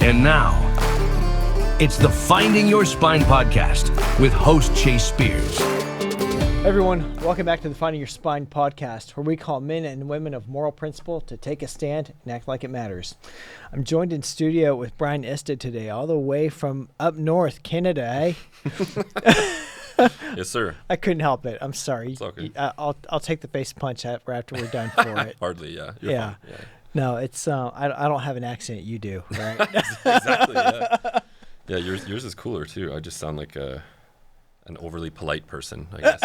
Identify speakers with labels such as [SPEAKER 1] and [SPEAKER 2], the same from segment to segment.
[SPEAKER 1] And now, it's the Finding Your Spine podcast with host Chase Spears.
[SPEAKER 2] Hey everyone, welcome back to the Finding Your Spine podcast, where we call men and women of moral principle to take a stand and act like it matters. I'm joined in studio with Brian Isted today, all the way from up north, Canada, eh?
[SPEAKER 3] Yes, sir.
[SPEAKER 2] I couldn't help it. I'm sorry.
[SPEAKER 3] It's okay.
[SPEAKER 2] I'll take the face punch after we're done for it.
[SPEAKER 3] Hardly, yeah. You're
[SPEAKER 2] Yeah.
[SPEAKER 3] fine. Yeah.
[SPEAKER 2] No, it's I don't have an accent. You do, right?
[SPEAKER 3] Exactly, yeah. Yeah, yours is cooler, too. I just sound like an overly polite person, I guess.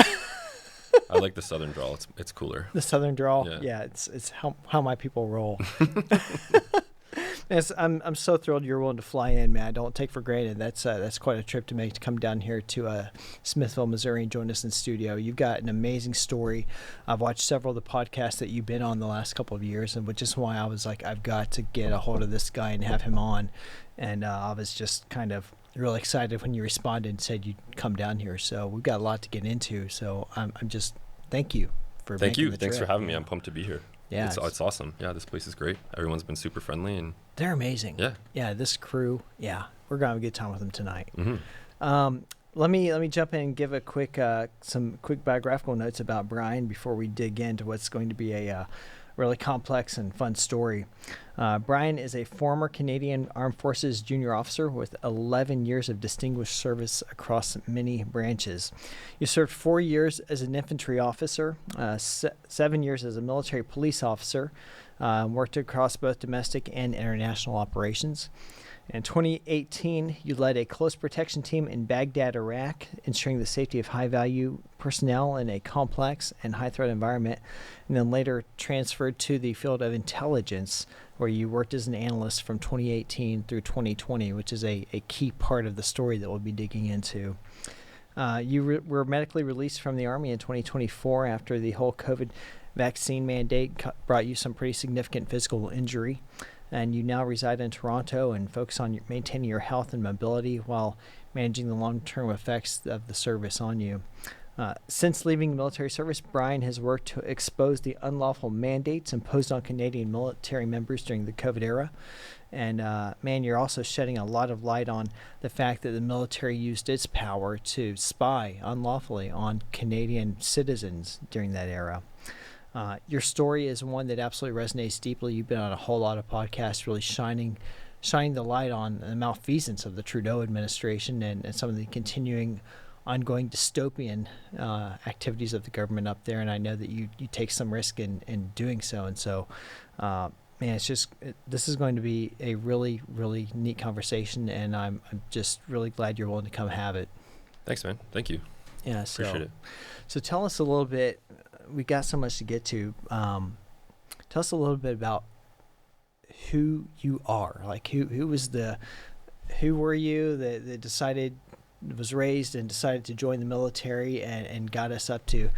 [SPEAKER 3] I like the southern drawl. It's cooler.
[SPEAKER 2] The southern drawl.
[SPEAKER 3] Yeah.
[SPEAKER 2] It's how my people roll. I'm so thrilled you're willing to fly in, man. I don't take for granted. That's quite a trip to make, to come down here to Smithville, Missouri, and join us in studio. You've got an amazing story. I've watched several of the podcasts that you've been on the last couple of years, and which is why I was like, I've got to get a hold of this guy and have him on. And I was just kind of really excited when you responded and said you'd come down here. So we've got a lot to get into. So I'm just thank you for making the trip.
[SPEAKER 3] Thanks for having me. I'm pumped to be here.
[SPEAKER 2] Yeah,
[SPEAKER 3] it's awesome. Yeah, this place is great. Everyone's been super friendly and
[SPEAKER 2] they're amazing.
[SPEAKER 3] Yeah.
[SPEAKER 2] This crew. Yeah, we're gonna have a good time with them tonight.
[SPEAKER 3] Mm-hmm.
[SPEAKER 2] Let me jump in and give a some quick biographical notes about Brian before we dig into what's going to be a really complex and fun story. Brian is a former Canadian Armed Forces junior officer with 11 years of distinguished service across many branches. You served 4 years as an infantry officer, 7 years as a military police officer, worked across both domestic and international operations. In 2018, you led a close protection team in Baghdad, Iraq, ensuring the safety of high-value personnel in a complex and high-threat environment, and then later transferred to the field of intelligence, where you worked as an analyst from 2018 through 2020, which is a key part of the story that we'll be digging into. You were medically released from the Army in 2024 after the whole COVID vaccine mandate brought you some pretty significant physical injury. And you now reside in Toronto and focus on maintaining your health and mobility while managing the long-term effects of the service on you. Since leaving military service, Brian has worked to expose the unlawful mandates imposed on Canadian military members during the COVID era. And man, you're also shedding a lot of light on the fact that the military used its power to spy unlawfully on Canadian citizens during that era. Your story is one that absolutely resonates deeply. You've been on a whole lot of podcasts really shining the light on the malfeasance of the Trudeau administration and some of the continuing ongoing dystopian activities of the government up there. And I know that you take some risk in doing so. And so, man, this is going to be a really, really neat conversation. And I'm just really glad you're willing to come have it.
[SPEAKER 3] thanks, man. Thank you.
[SPEAKER 2] Yeah, so,
[SPEAKER 3] Appreciate it.
[SPEAKER 2] So tell us a little bit. We got so much to get to. Tell us a little bit about who you are. Like who were you that decided, was raised and decided to join the military and got us up to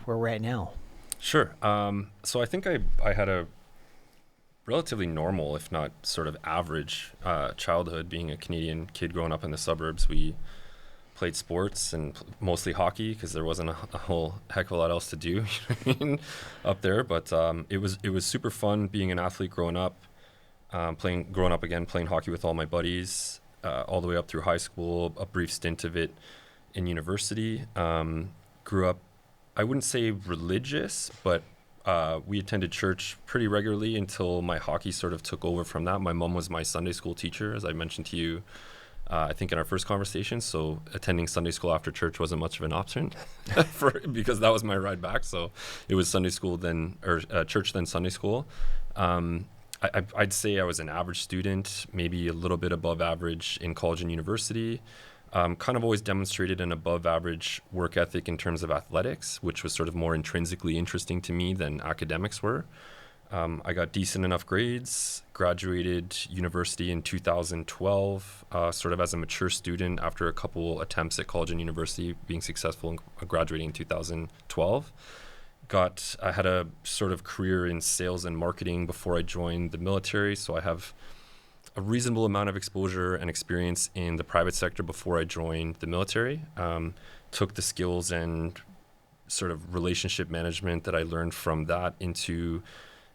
[SPEAKER 2] where we're at now?
[SPEAKER 3] Sure. So I think I had a relatively normal, if not sort of average, childhood. Being a Canadian kid growing up in the suburbs, we played sports and mostly hockey because there wasn't a whole heck of a lot else to do up there. But it was super fun being an athlete growing up, playing hockey with all my buddies, all the way up through high school, a brief stint of it in university. Grew up, I wouldn't say religious, but we attended church pretty regularly until my hockey sort of took over from that. My mom was my Sunday school teacher, as I mentioned to you, I think in our first conversation. So attending Sunday school after church wasn't much of an option because that was my ride back. So it was Sunday school then, or church then Sunday school. I'd say I was an average student, maybe a little bit above average in college and university. Kind of always demonstrated an above average work ethic in terms of athletics, which was sort of more intrinsically interesting to me than academics were. I got decent enough grades, graduated university in 2012, sort of as a mature student after a couple attempts at college and university, being successful and graduating in 2012. I had a sort of career in sales and marketing before I joined the military, so I have a reasonable amount of exposure and experience in the private sector before I joined the military. Took the skills and sort of relationship management that I learned from that into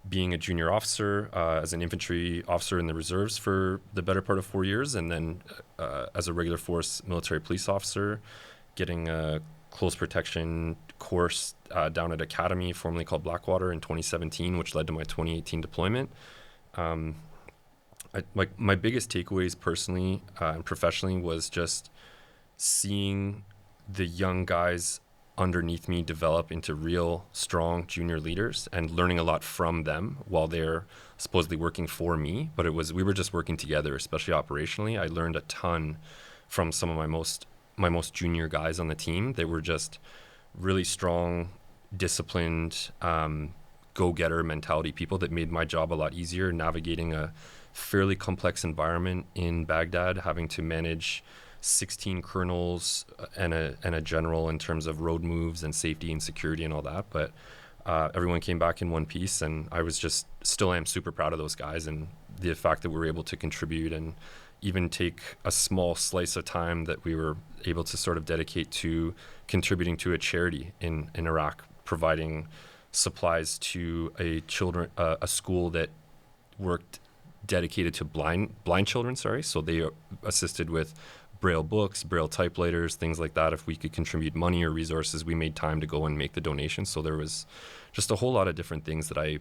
[SPEAKER 3] being a junior officer, as an infantry officer in the reserves for the better part of 4 years, and then as a regular force military police officer, getting a close protection course down at Academy, formerly called Blackwater, in 2017, which led to my 2018 deployment. My biggest takeaways personally and professionally was just seeing the young guys underneath me develop into real strong junior leaders and learning a lot from them while they're supposedly working for me. But we were just working together, especially operationally. I learned a ton from some of my most junior guys on the team. They were just really strong, disciplined, go-getter mentality people that made my job a lot easier, navigating a fairly complex environment in Baghdad, having to manage 16 colonels and a general in terms of road moves and safety and security and all that. But everyone came back in one piece, and I was still am super proud of those guys, and the fact that we were able to contribute and even take a small slice of time that we were able to sort of dedicate to contributing to a charity in Iraq, providing supplies to a school that worked dedicated to blind children. So they assisted with Braille books, Braille typewriters, things like that. If we could contribute money or resources, we made time to go and make the donation. So there was just a whole lot of different things that I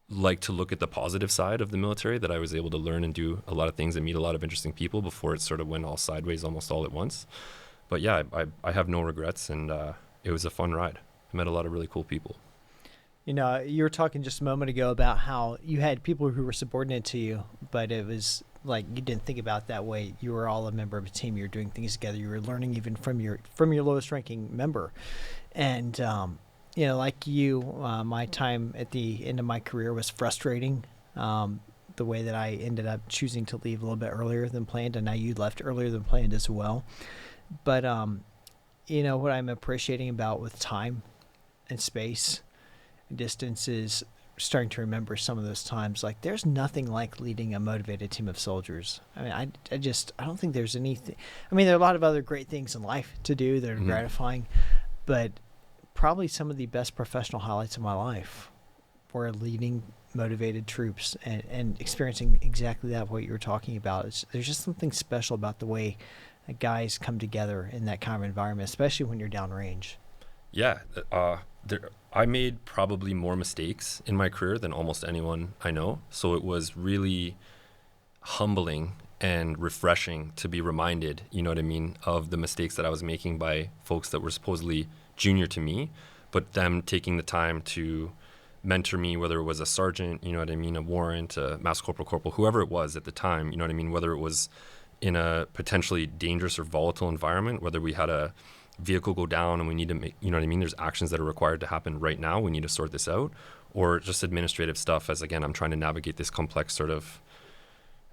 [SPEAKER 3] like to look at the positive side of the military, that I was able to learn and do a lot of things and meet a lot of interesting people before it sort of went all sideways almost all at once. But yeah, I have no regrets, and it was a fun ride. I met a lot of really cool people.
[SPEAKER 2] You know, you were talking just a moment ago about how you had people who were subordinate to you, but it was like you didn't think about it that way. You were all a member of a team. You were doing things together. You were learning even from your lowest ranking member. And, you know, like you, my time at the end of my career was frustrating. The way that I ended up choosing to leave a little bit earlier than planned, and now you left earlier than planned as well. But, you know, what I'm appreciating about with time and space and distance is starting to remember some of those times. Like, there's nothing like leading a motivated team of soldiers. I mean, I don't think there's anything. I mean, there are a lot of other great things in life to do that are gratifying, but probably some of the best professional highlights of my life were leading motivated troops and experiencing exactly that, what you were talking about. There's just something special about the way guys come together in that kind of environment, especially when you're downrange.
[SPEAKER 3] Yeah, I made probably more mistakes in my career than almost anyone I know. So it was really humbling and refreshing to be reminded, you know what I mean, of the mistakes that I was making by folks that were supposedly junior to me, but them taking the time to mentor me, whether it was a sergeant, you know what I mean, a warrant, a master corporal, whoever it was at the time, you know what I mean, whether it was in a potentially dangerous or volatile environment, whether we had a vehicle go down and we need to make, you know what I mean, there's actions that are required to happen right now, we need to sort this out, or just administrative stuff, as again, I'm trying to navigate this complex sort of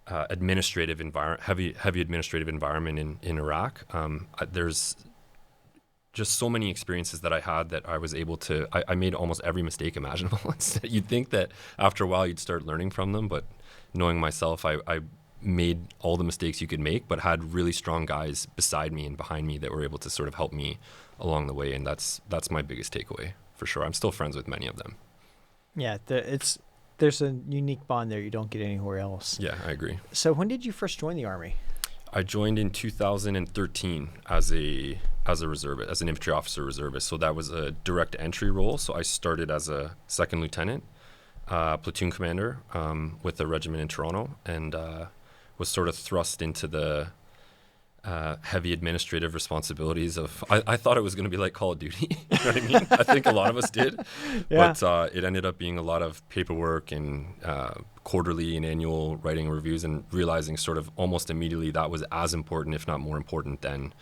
[SPEAKER 3] administrative environment, heavy administrative environment in Iraq. There's just so many experiences that I had that I was able to, I made almost every mistake imaginable. You'd think that after a while you'd start learning from them, but knowing myself, I made all the mistakes you could make, but had really strong guys beside me and behind me that were able to sort of help me along the way. And that's my biggest takeaway for sure. I'm still friends with many of them. Yeah,
[SPEAKER 2] there's a unique bond there you don't get anywhere else.
[SPEAKER 3] Yeah, I agree.
[SPEAKER 2] So when did you first join the Army?
[SPEAKER 3] I joined in 2013 as a reservist, as an infantry officer reservist. So that was a direct entry role. So I started as a second lieutenant, platoon commander with a regiment in Toronto, and was sort of thrust into the heavy administrative responsibilities of, I thought it was going to be like Call of Duty. You know what I mean? I think a lot of us did. Yeah. But it ended up being a lot of paperwork and quarterly and annual writing reviews, and realizing sort of almost immediately that was as important, if not more important, than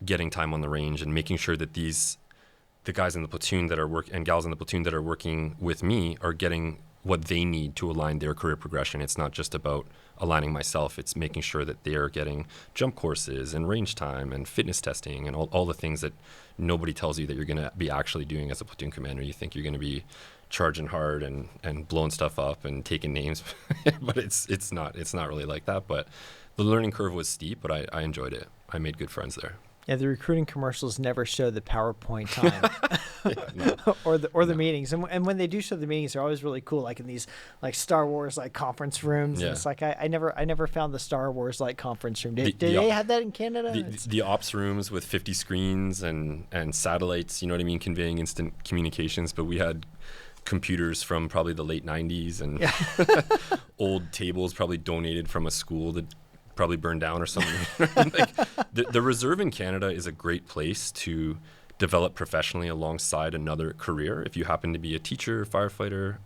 [SPEAKER 3] getting time on the range and making sure that the guys in the platoon that are and gals in the platoon that are working with me are getting what they need to align their career progression. It's not just about aligning myself. It's making sure that they are getting jump courses and range time and fitness testing and all the things that nobody tells you that you're going to be actually doing as a platoon commander. You think you're going to be charging hard and blowing stuff up and taking names, but it's not really like that. But the learning curve was steep, but I enjoyed it. I made good friends there.
[SPEAKER 2] Yeah, the recruiting commercials never show the PowerPoint time or the meetings. And when they do show the meetings, they're always really cool, like in these like Star Wars like conference rooms.
[SPEAKER 3] Yeah.
[SPEAKER 2] And it's like I never found the Star Wars like conference room. Did they have that in Canada?
[SPEAKER 3] The ops rooms with 50 screens and satellites, you know what I mean, conveying instant communications, but we had computers from probably the late 90s and old tables probably donated from a school that probably burned down or something. Like, the reserve in Canada is a great place to develop professionally alongside another career. If you happen to be a teacher, firefighter,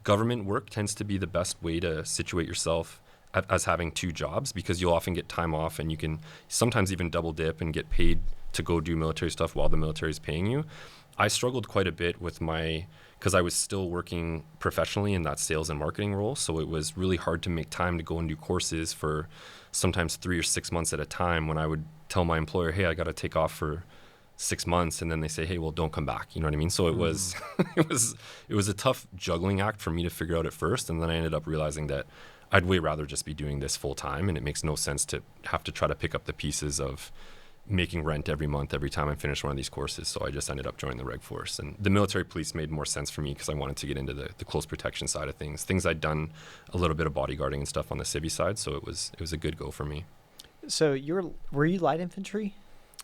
[SPEAKER 3] government work tends to be the best way to situate yourself as having two jobs, because you'll often get time off and you can sometimes even double dip and get paid to go do military stuff while the military is paying you. I struggled quite a bit with because I was still working professionally in that sales and marketing role. So it was really hard to make time to go and do courses for sometimes 3 or 6 months at a time, when I would tell my employer, hey, I got to take off for 6 months. And then they say, hey, well, don't come back. You know what I mean? So it was, it was a tough juggling act for me to figure out at first. And then I ended up realizing that I'd way rather just be doing this full time. And it makes no sense to have to try to pick up the pieces of making rent every month every time I finish one of these courses. So I just ended up joining the Reg Force, and the military police made more sense for me because I wanted to get into the close protection side of things I'd done a little bit of bodyguarding and stuff on the civvy side, so it was a good go for me.
[SPEAKER 2] So were you light infantry?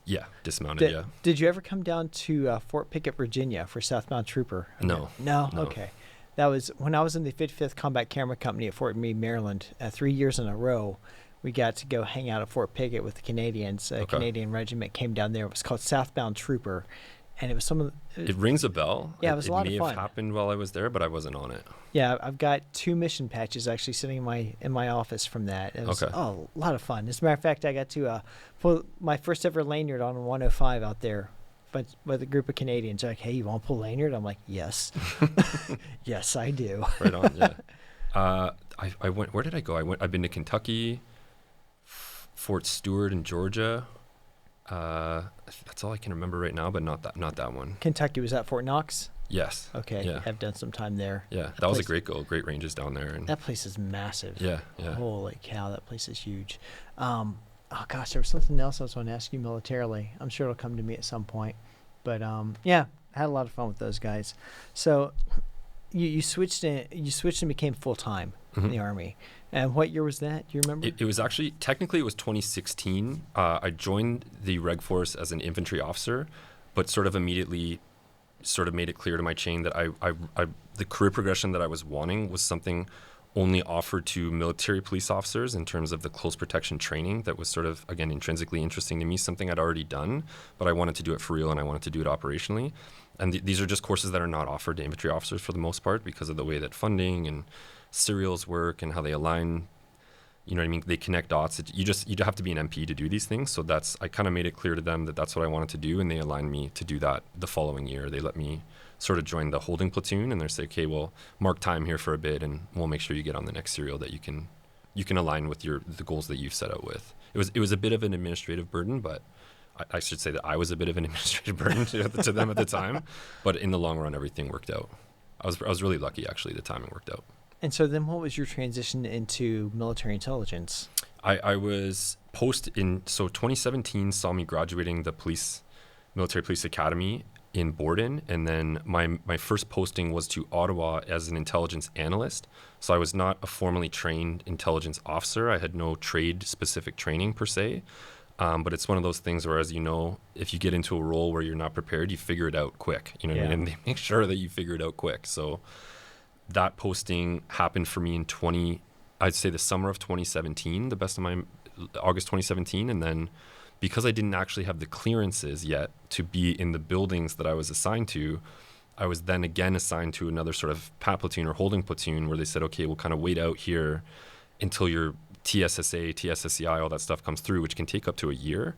[SPEAKER 3] Yeah, dismounted. Yeah.
[SPEAKER 2] Did you ever come down to Fort Pickett, Virginia for Southbound Trooper?
[SPEAKER 3] No.
[SPEAKER 2] Okay. That was when I was in the 55th Combat Camera Company at Fort Meade, Maryland. 3 years in a row, we got to go hang out at Fort Pickett with the Canadians. A Canadian regiment came down there. It was called Southbound Trooper, and it was some of the,
[SPEAKER 3] It rings a bell.
[SPEAKER 2] Yeah, it was a lot of fun.
[SPEAKER 3] It may have happened while I was there, but I wasn't on it.
[SPEAKER 2] Yeah, I've got 2 mission patches actually sitting in my office from that. It was a lot of fun. As a matter of fact, I got to pull my first ever lanyard on 105 out there, but with a group of Canadians. They're like, hey, you want to pull lanyard? I'm like, yes, yes, I do.
[SPEAKER 3] Right on. Yeah. I went. Where did I go? I've been to Kentucky, Fort Stewart in Georgia. That's all I can remember right now, but not that one.
[SPEAKER 2] Kentucky, was that Fort Knox?
[SPEAKER 3] Yes.
[SPEAKER 2] Okay.
[SPEAKER 3] Yeah.
[SPEAKER 2] I've done some time there.
[SPEAKER 3] Yeah, that was a great goal. Great ranges down there. And
[SPEAKER 2] that place is massive.
[SPEAKER 3] Yeah.
[SPEAKER 2] Holy cow, that place is huge. Oh gosh, there was something else I was going to ask you militarily. I'm sure it'll come to me at some point. But yeah, I had a lot of fun with those guys. So you switched and became full time in the Army. And what year was that? Do you remember?
[SPEAKER 3] It was actually, technically it was 2016. I joined the Reg Force as an infantry officer, but sort of immediately made it clear to my chain that the career progression that I was wanting was something only offered to military police officers in terms of the close protection training that was sort of, again, intrinsically interesting to me, something I'd already done, but I wanted to do it for real and I wanted to do it operationally. And these are just courses that are not offered to infantry officers for the most part because of the way that funding and serials work and how they align, you know what I mean? They connect dots. You have to be an MP to do these things. So I kind of made it clear to them that that's what I wanted to do. And they aligned me to do that the following year. They let me sort of join the holding platoon and they say, okay, well, mark time here for a bit and we'll make sure you get on the next serial that you can align with the goals that you've set out with. It was a bit of an administrative burden, but I should say that I was a bit of an administrative burden to them at the time. But in the long run, everything worked out. I was really lucky, actually, the timing worked out.
[SPEAKER 2] And so then what was your transition into military intelligence?
[SPEAKER 3] I was so 2017 saw me graduating the military police academy in Borden. And then my first posting was to Ottawa as an intelligence analyst. So I was not a formally trained intelligence officer. I had no trade specific training per se. But it's one of those things where, as you know, if you get into a role where you're not prepared, you figure it out quick. You know what I mean? And they make sure that you figure it out quick. So that posting happened for me I'd say the summer of 2017, the best of my August 2017. And then because I didn't actually have the clearances yet to be in the buildings that I was assigned to, I was then again assigned to another sort of pat platoon or holding platoon where they said, okay, we'll kind of wait out here until your TSSA, TSSCI, all that stuff comes through, which can take up to a year.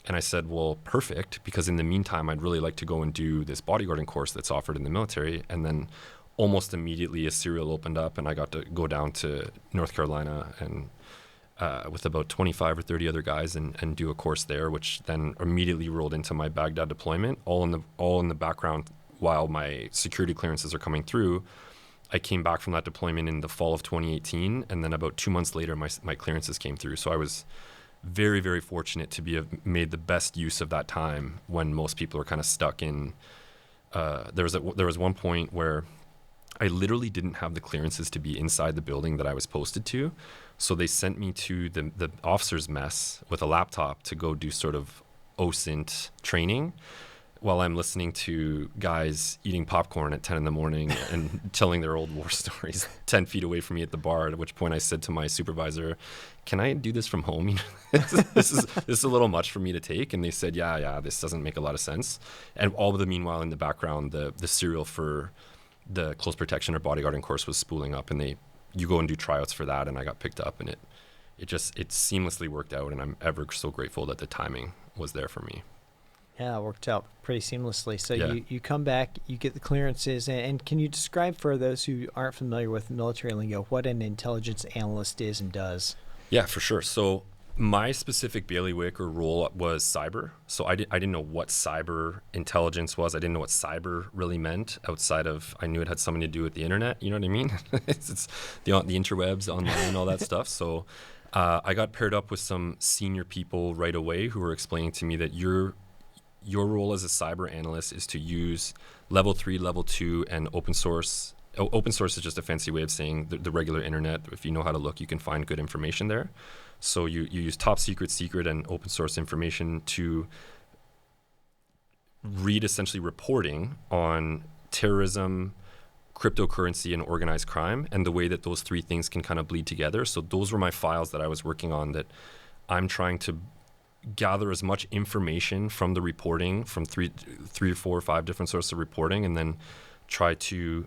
[SPEAKER 3] And I said, well, perfect, because in the meantime, I'd really like to go and do this bodyguarding course that's offered in the military. And then almost immediately a serial opened up and I got to go down to North Carolina and with about 25 or 30 other guys and do a course there, which then immediately rolled into my Baghdad deployment, all in the background while my security clearances are coming through. I came back from that deployment in the fall of 2018, and then about 2 months later, my clearances came through. So I was very, very fortunate to have made the best use of that time when most people are kind of stuck in. There was one point where I literally didn't have the clearances to be inside the building that I was posted to. So they sent me to the officer's mess with a laptop to go do sort of OSINT training while I'm listening to guys eating popcorn at 10 in the morning and telling their old war stories 10 feet away from me at the bar, at which point I said to my supervisor, can I do this from home? This is a little much for me to take. And they said, yeah, this doesn't make a lot of sense. And all of the meanwhile in the background, the serial for the close protection or bodyguarding course was spooling up, and you go and do tryouts for that, and I got picked up, and it seamlessly worked out, and I'm ever so grateful that the timing was there for me.
[SPEAKER 2] Yeah, it worked out pretty seamlessly. So
[SPEAKER 3] Yeah.
[SPEAKER 2] you come back, you get the clearances, and can you describe for those who aren't familiar with military lingo what an intelligence analyst is and does?
[SPEAKER 3] Yeah, for sure. So my specific bailiwick or role was cyber. So I didn't know what cyber intelligence was. I didn't know what cyber really meant outside of, I knew it had something to do with the internet. You know what I mean? it's the interwebs, online, all that stuff. So I got paired up with some senior people right away who were explaining to me that your role as a cyber analyst is to use level 3, level 2, and open source. Open source is just a fancy way of saying the regular internet. If you know how to look, you can find good information there. So you use top secret, secret, and open source information to read essentially reporting on terrorism, cryptocurrency, and organized crime, and the way that those three things can kind of bleed together. So those were my files that I was working on, that I'm trying to gather as much information from the reporting, from three or four or five different sources of reporting, and then try to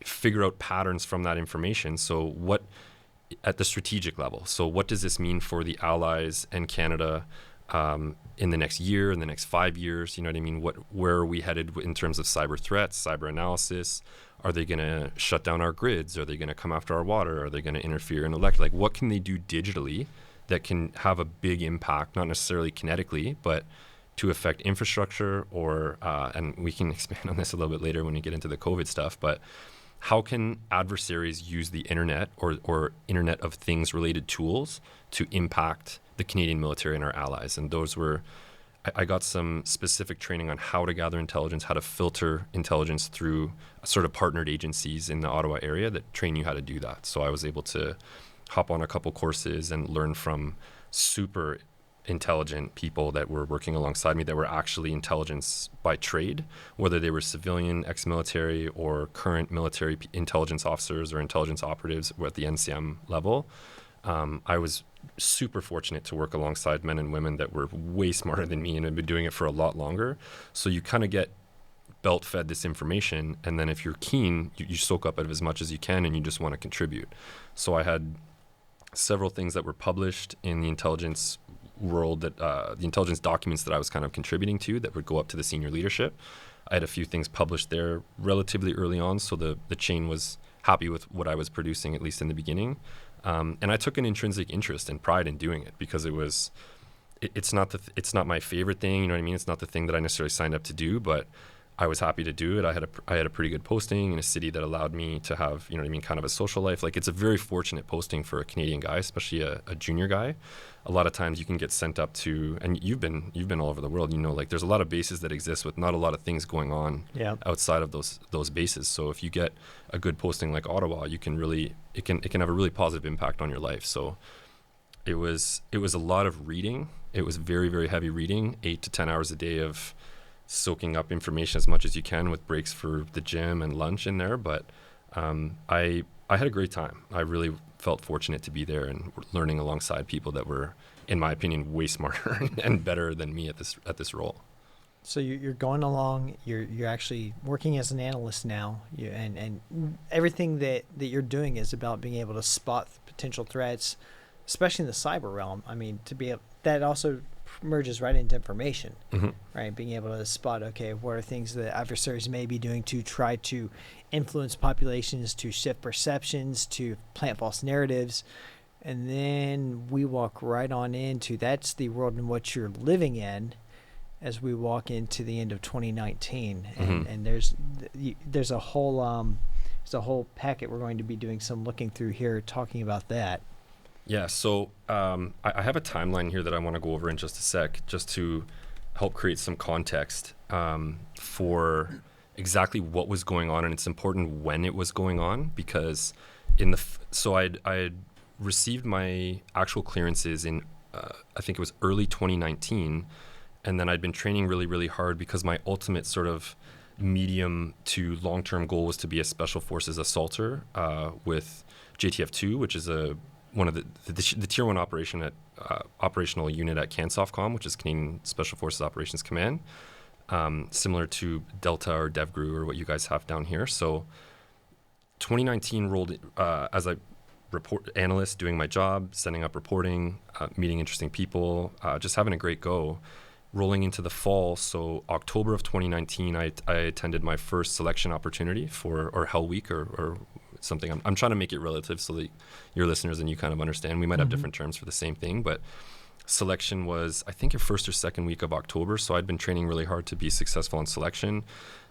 [SPEAKER 3] figure out patterns from that information. So what, at the strategic level, so what does this mean for the Allies and Canada in the next year, in the next 5 years? You know what I mean? Where are we headed in terms of cyber threats, cyber analysis? Are they going to shut down our grids? Are they going to come after our water? Are they going to interfere in elect? Like, what can they do digitally that can have a big impact, not necessarily kinetically, but to affect infrastructure or, and we can expand on this a little bit later when we get into the COVID stuff, but how can adversaries use the internet or Internet of Things related tools to impact the Canadian military and our allies? And those were, I got some specific training on how to gather intelligence, how to filter intelligence through sort of partnered agencies in the Ottawa area that train you how to do that. So I was able to hop on a couple courses and learn from super intelligent people that were working alongside me that were actually intelligence by trade, whether they were civilian, ex-military, or current military intelligence officers or intelligence operatives at the NCM level. I was super fortunate to work alongside men and women that were way smarter than me and had been doing it for a lot longer. So you kind of get belt fed this information, and then if you're keen, you soak up as much as you can, and you just want to contribute. So I had several things that were published in the intelligence world, that the intelligence documents that I was kind of contributing to that would go up to the senior leadership. I had a few things published there relatively early on, so the chain was happy with what I was producing, at least in the beginning. And I took an intrinsic interest and pride in doing it, because it's not my favorite thing, you know what I mean? It's not the thing that I necessarily signed up to do, but I was happy to do it. I had a pretty good posting in a city that allowed me to have, you know what I mean, kind of a social life. Like, it's a very fortunate posting for a Canadian guy, especially a junior guy. A lot of times you can get sent up to, and you've been all over the world, you know, like there's a lot of bases that exist with not a lot of things going on outside of those bases. So if you get a good posting like Ottawa, you can really, it can have a really positive impact on your life. So it was a lot of reading. It was very, very heavy reading, 8 to 10 hours a day of soaking up information as much as you can, with breaks for the gym and lunch in there. But I had a great time. I really felt fortunate to be there and learning alongside people that were, in my opinion, way smarter and better than me at this role.
[SPEAKER 2] So you're going along. You're actually working as an analyst now, and everything that you're doing is about being able to spot potential threats, especially in the cyber realm. I mean, that also merges right into information, right? Being able to spot, okay, what are things that adversaries may be doing to try to influence populations, to shift perceptions, to plant false narratives. And then we walk right on into, that's the world in which you're living in as we walk into the end of 2019. And there's a whole packet we're going to be doing some looking through here, talking about that.
[SPEAKER 3] Yeah, so I have a timeline here that I want to go over in just a sec, just to help create some context for exactly what was going on, and it's important when it was going on, because I received my actual clearances in I think it was early 2019, and then I'd been training really, really hard because my ultimate sort of medium to long-term goal was to be a special forces assaulter with JTF2, which is one of the tier 1 operational unit at CANSOFCOM, which is Canadian Special Forces Operations Command, similar to Delta or DevGru or what you guys have down here. So 2019 rolled as a report analyst, doing my job, setting up reporting, meeting interesting people, just having a great go. Rolling into the fall, so October of 2019, I attended my first selection opportunity or Hell Week or something. I'm trying to make it relative so that your listeners and you kind of understand. We might have different terms for the same thing, but selection was, I think, your first or second week of October. So I'd been training really hard to be successful in selection.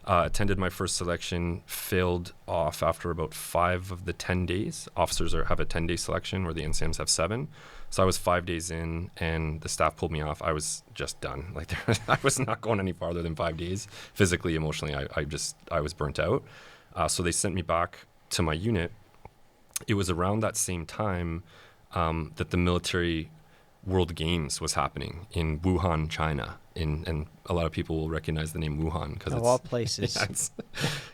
[SPEAKER 3] Attended my first selection, failed off after about 5 of the 10 days. Officers have a 10-day selection where the NCMs have 7. So I was 5 days in, and the staff pulled me off. I was just done. Like I was not going any farther than 5 days. Physically, emotionally, I was burnt out. So they sent me back to my unit. It was around that same time that the military World Games was happening in Wuhan, China. And a lot of people will recognize the name Wuhan because
[SPEAKER 2] of all places.
[SPEAKER 3] Yeah, it's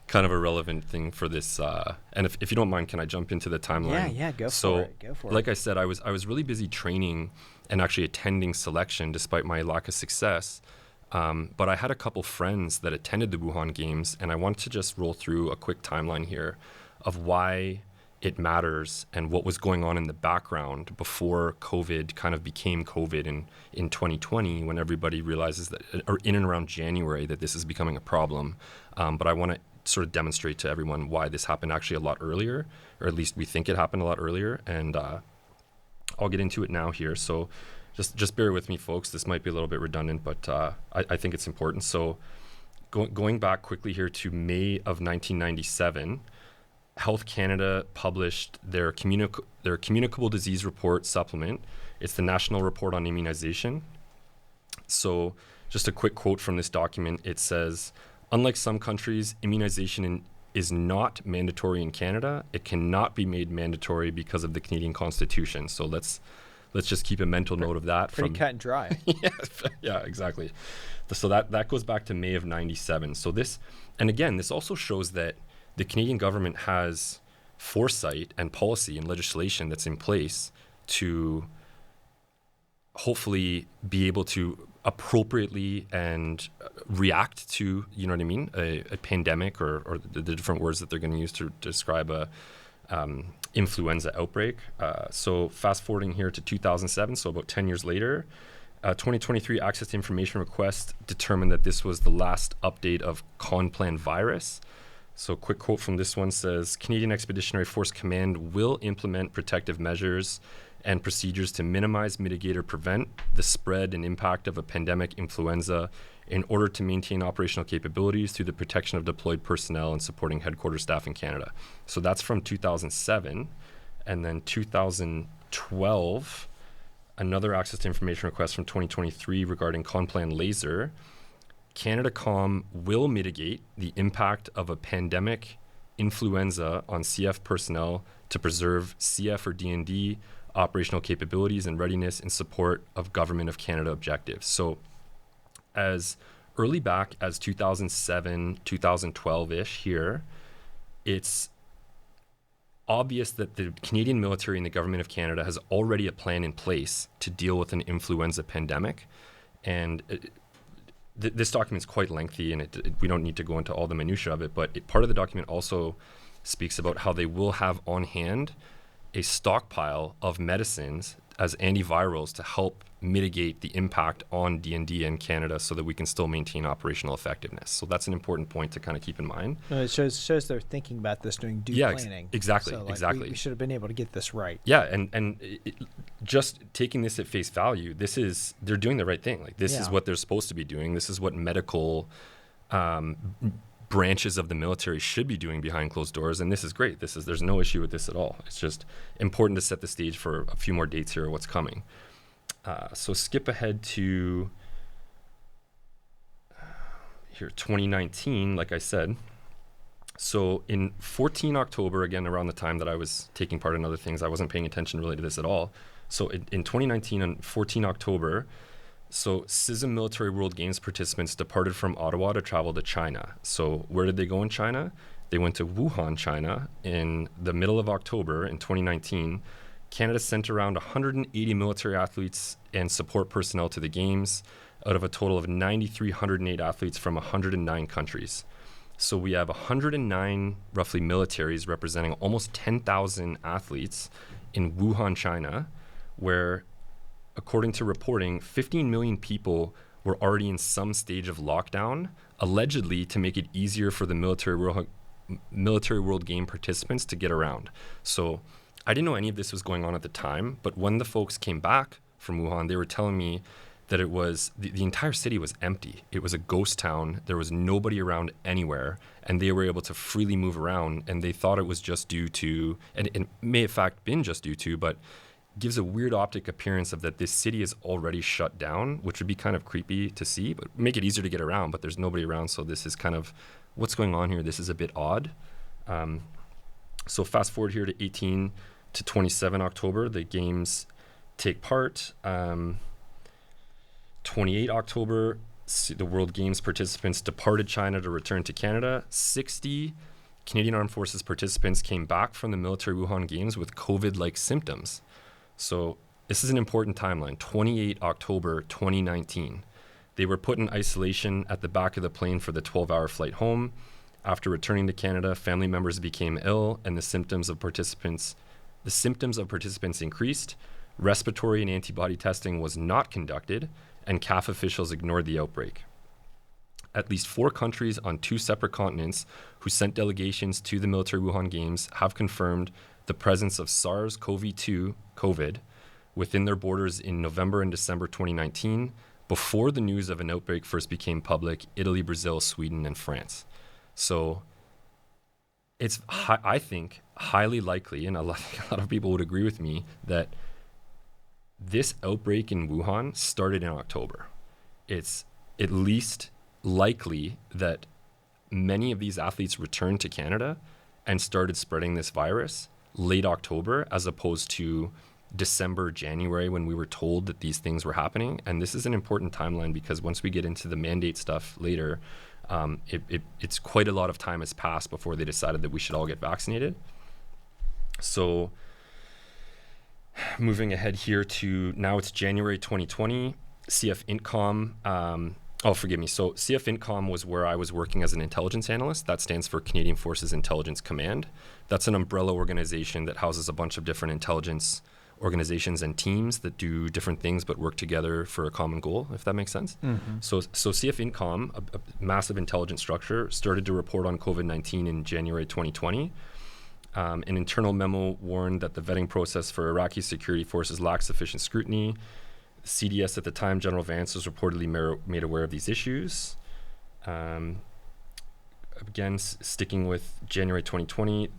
[SPEAKER 3] kind of a relevant thing for this. And if you don't mind, can I jump into the timeline?
[SPEAKER 2] Yeah, go for it.
[SPEAKER 3] Like I said, I was really busy training and actually attending selection despite my lack of success. But I had a couple friends that attended the Wuhan Games, and I want to just roll through a quick timeline here of why it matters and what was going on in the background before COVID kind of became COVID in 2020, when everybody realizes that, or in and around January, that this is becoming a problem. But I want to sort of demonstrate to everyone why this happened actually a lot earlier, or at least we think it happened a lot earlier. And I'll get into it now here. So just bear with me, folks. This might be a little bit redundant, but I think it's important. So going back quickly here to May of 1997, Health Canada published their communicable disease report supplement. It's the National Report on Immunization. So just a quick quote from this document. It says, unlike some countries, immunization is not mandatory in Canada. It cannot be made mandatory because of the Canadian Constitution. So let's just keep a mental note of that.
[SPEAKER 2] Pretty cut and dry.
[SPEAKER 3] Yeah, exactly. So that goes back to May of 97. So this also shows that the Canadian government has foresight and policy and legislation that's in place to hopefully be able to appropriately and react to, you know what I mean, a pandemic or the different words that they're going to use to describe a influenza outbreak. So fast forwarding here to 2007, so about 10 years later, 2023 Access to Information request determined that this was the last update of Conplan virus. So quick quote from this one says, Canadian Expeditionary Force Command will implement protective measures and procedures to minimize, mitigate, or prevent the spread and impact of a pandemic influenza in order to maintain operational capabilities through the protection of deployed personnel and supporting headquarters staff in Canada. So that's from 2007. And then 2012, another Access to Information request from 2023 regarding Conplan laser. CanadaCom will mitigate the impact of a pandemic influenza on CF personnel to preserve CF or D&D operational capabilities and readiness in support of Government of Canada objectives. So as early back as 2007, 2012-ish here, it's obvious that the Canadian military and the Government of Canada has already a plan in place to deal with an influenza pandemic. And this document is quite lengthy, and we don't need to go into all the minutiae of it, but part of the document also speaks about how they will have on hand a stockpile of medicines as antivirals to help mitigate the impact on D&D in Canada so that we can still maintain operational effectiveness. So that's an important point to kind of keep in mind.
[SPEAKER 2] No, it shows they're thinking about this, doing due planning.
[SPEAKER 3] Exactly,
[SPEAKER 2] so,
[SPEAKER 3] exactly.
[SPEAKER 2] We should have been able to get this right.
[SPEAKER 3] Yeah, and just taking this at face value, they're doing the right thing. Like this is what they're supposed to be doing. This is what medical branches of the military should be doing behind closed doors, and this is great. There's no issue with this at all. It's just important to set the stage for a few more dates here of what's coming. So skip ahead to here 2019, like I said. So in 14 October, again around the time that I was taking part in other things, I wasn't paying attention really to this at all. So in 2019 on 14 October, so CISM Military World Games participants departed from Ottawa to travel to China. So where did they go in China? They went to Wuhan, China in the middle of October in 2019. Canada sent around 180 military athletes and support personnel to the games out of a total of 9,308 athletes from 109 countries. So we have 109 roughly militaries representing almost 10,000 athletes in Wuhan, China, where according to reporting, 15 million people were already in some stage of lockdown, allegedly to make it easier for the military world game participants to get around. So I didn't know any of this was going on at the time, but when the folks came back from Wuhan, they were telling me that it was, the entire city was empty. It was a ghost town. There was nobody around anywhere, and they were able to freely move around, and they thought it was just due to, and it may in fact been just due to, but gives a weird optic appearance of that this city is already shut down, which would be kind of creepy to see, but make it easier to get around, but there's nobody around, so this is kind of, what's going on here? This is a bit odd. So fast forward here to 18 to 27 October, the games take part. 28 October, the World Games participants departed China to return to Canada. 60 Canadian Armed Forces participants came back from the military Wuhan Games with COVID-like symptoms. So this is an important timeline, 28 October 2019. They were put in isolation at the back of the plane for the 12-hour flight home. After returning to Canada, family members became ill and the symptoms of participants increased. Respiratory and antibody testing was not conducted, and CAF officials ignored the outbreak. At least 4 countries on 2 separate continents who sent delegations to the military Wuhan Games have confirmed the presence of SARS-CoV-2, COVID, within their borders in November and December 2019, before the news of an outbreak first became public: Italy, Brazil, Sweden, and France. So it's, I think, highly likely, and a lot of people would agree with me, that this outbreak in Wuhan started in October. It's at least likely that many of these athletes returned to Canada and started spreading this virus late October, as opposed to December, January, when we were told that these things were happening. And this is an important timeline because once we get into the mandate stuff later, it's quite a lot of time has passed before they decided that we should all get vaccinated. So moving ahead here to now, it's January 2020, CF Intcom. So CF Intcom was where I was working as an intelligence analyst. That stands for Canadian Forces Intelligence Command. That's an umbrella organization that houses a bunch of different intelligence organizations and teams that do different things but work together for a common goal, if that makes sense. Mm-hmm. So CF Intcom, a massive intelligence structure, started to report on COVID-19 in January 2020. An internal memo warned that the vetting process for Iraqi security forces lacked sufficient scrutiny. CDS at the time, General Vance, was reportedly made aware of these issues. Again, sticking with January 2020,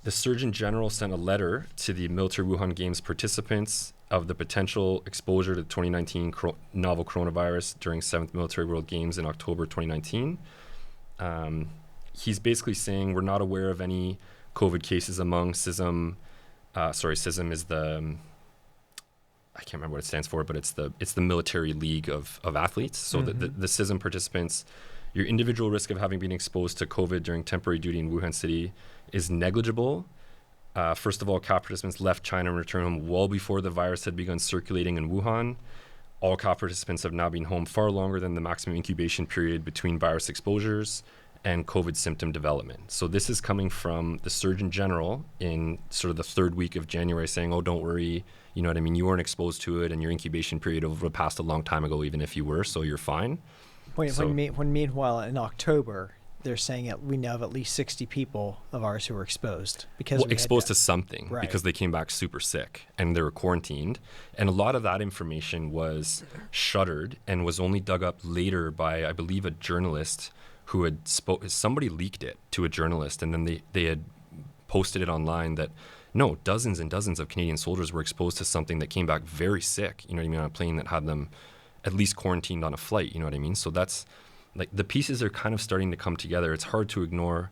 [SPEAKER 3] the Surgeon General sent a letter to the military Wuhan Games participants of the potential exposure to the 2019 novel coronavirus during 7th Military World Games in October 2019. He's basically saying we're not aware of any COVID cases among CISM. CISM is the, I can't remember what it stands for, but it's the military league of athletes. So mm-hmm. the CISM participants, your individual risk of having been exposed to COVID during temporary duty in Wuhan City is negligible. First of all, CAF participants left China and returned home well before the virus had begun circulating in Wuhan. All CAF participants have now been home far longer than the maximum incubation period between virus exposures and COVID symptom development. So this is coming from the Surgeon General in sort of the 3rd week of January, saying, oh, don't worry, you know what I mean? You weren't exposed to it, and your incubation period have passed a long time ago, even if you were, so you're fine.
[SPEAKER 2] When meanwhile in October, they're saying we now have at least 60 people of ours who were exposed.
[SPEAKER 3] Exposed to something, right, because they came back super sick and they were quarantined. And a lot of that information was shuttered and was only dug up later by, I believe, a journalist who had somebody leaked it to a journalist, and then they had posted it online that no, dozens and dozens of Canadian soldiers were exposed to something that came back very sick, you know what I mean, on a plane that had them at least quarantined on a flight, you know what I mean? So that's like the pieces are kind of starting to come together. It's hard to ignore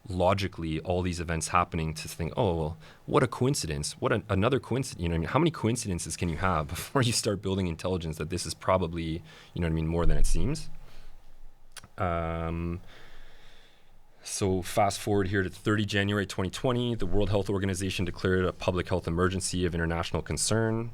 [SPEAKER 3] logically all these events happening to think, oh, well, what a coincidence. Another coincidence, you know what I mean? How many coincidences can you have before you start building intelligence that this is probably, you know what I mean, more than it seems? So fast forward here to 30 January 2020, the World Health Organization declared a public health emergency of international concern.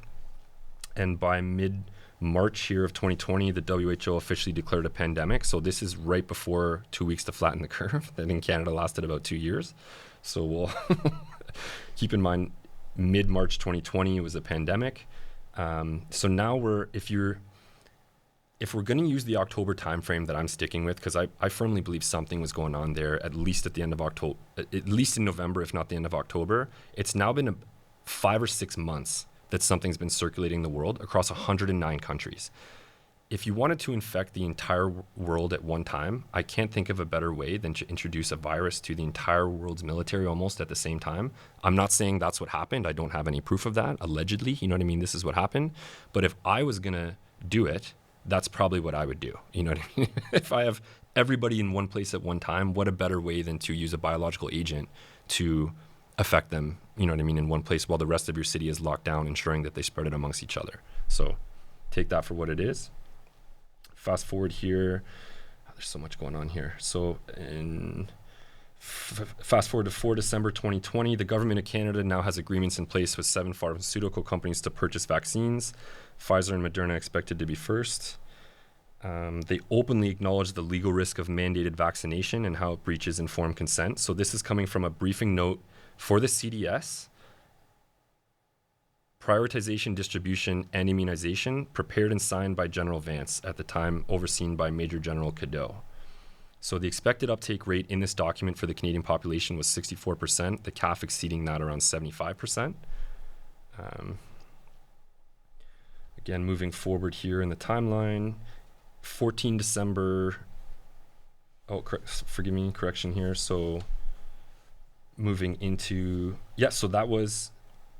[SPEAKER 3] And by mid-March here of 2020, the WHO officially declared a pandemic. So this is right before 2 weeks to flatten the curve that in Canada lasted about 2 years. So we'll keep in mind, mid-March 2020 was a pandemic. So now if we're going to use the October timeframe that I'm sticking with, because I firmly believe something was going on there, at least at the end of October, at least in November, if not the end of October. It's now been 5 or 6 months that something's been circulating in the world across 109 countries. If you wanted to infect the entire world at one time, I can't think of a better way than to introduce a virus to the entire world's military almost at the same time. I'm not saying that's what happened. I don't have any proof of that. Allegedly, you know what I mean? This is what happened. But if I was going to do it, that's probably what I would do. You know what I mean? If I have everybody in one place at one time, what a better way than to use a biological agent to affect them, you know what I mean, in one place while the rest of your city is locked down, ensuring that they spread it amongst each other. So take that for what it is. Fast forward here. There's so much going on here. So fast forward to 4 December 2020, the government of Canada now has agreements in place with 7 pharmaceutical companies to purchase vaccines. Pfizer and Moderna expected to be first. They openly acknowledge the legal risk of mandated vaccination and how it breaches informed consent. So this is coming from a briefing note for the CDS, prioritization, distribution, and immunization, prepared and signed by General Vance, at the time overseen by Major General Cadeau. So the expected uptake rate in this document for the Canadian population was 64%, the CAF exceeding that around 75%. Again, moving forward here in the timeline, 14 December, forgive me, correction here. So moving into, so that was,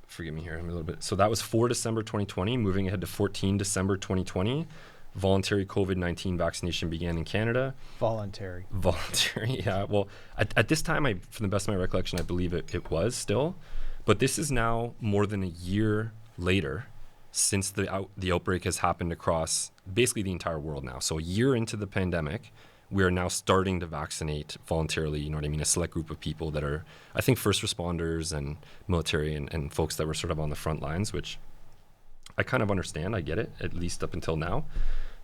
[SPEAKER 3] forgive me here, I'm a little bit. So that was 4 December 2020, moving ahead to 14 December 2020. Voluntary COVID-19 vaccination began in Canada.
[SPEAKER 2] Voluntary,
[SPEAKER 3] yeah. Well, at this time, from the best of my recollection, I believe it was still. But this is now more than a year later since the outbreak has happened across basically the entire world now. So a year into the pandemic, we are now starting to vaccinate voluntarily, you know what I mean, a select group of people that are, I think, first responders and military and folks that were sort of on the front lines, which I kind of understand. I get it, at least up until now.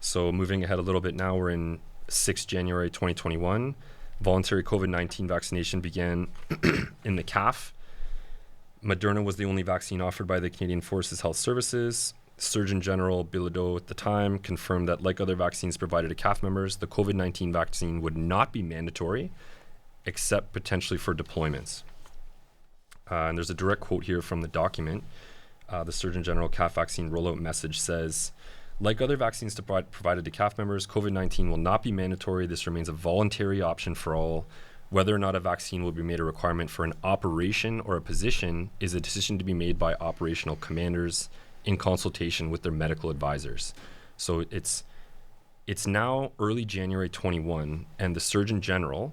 [SPEAKER 3] So moving ahead a little bit now, we're in 6 January 2021. Voluntary COVID-19 vaccination began in the CAF. Moderna was the only vaccine offered by the Canadian Forces Health Services. Surgeon General Bilodeau at the time confirmed that, like other vaccines provided to CAF members, the COVID-19 vaccine would not be mandatory, except potentially for deployments. And there's a direct quote here from the document. The Surgeon General CAF vaccine rollout message says, like other vaccines provided to CAF members, COVID-19 will not be mandatory. This remains a voluntary option for all. Whether or not a vaccine will be made a requirement for an operation or a position is a decision to be made by operational commanders in consultation with their medical advisors. So it's now early January 21, and the Surgeon General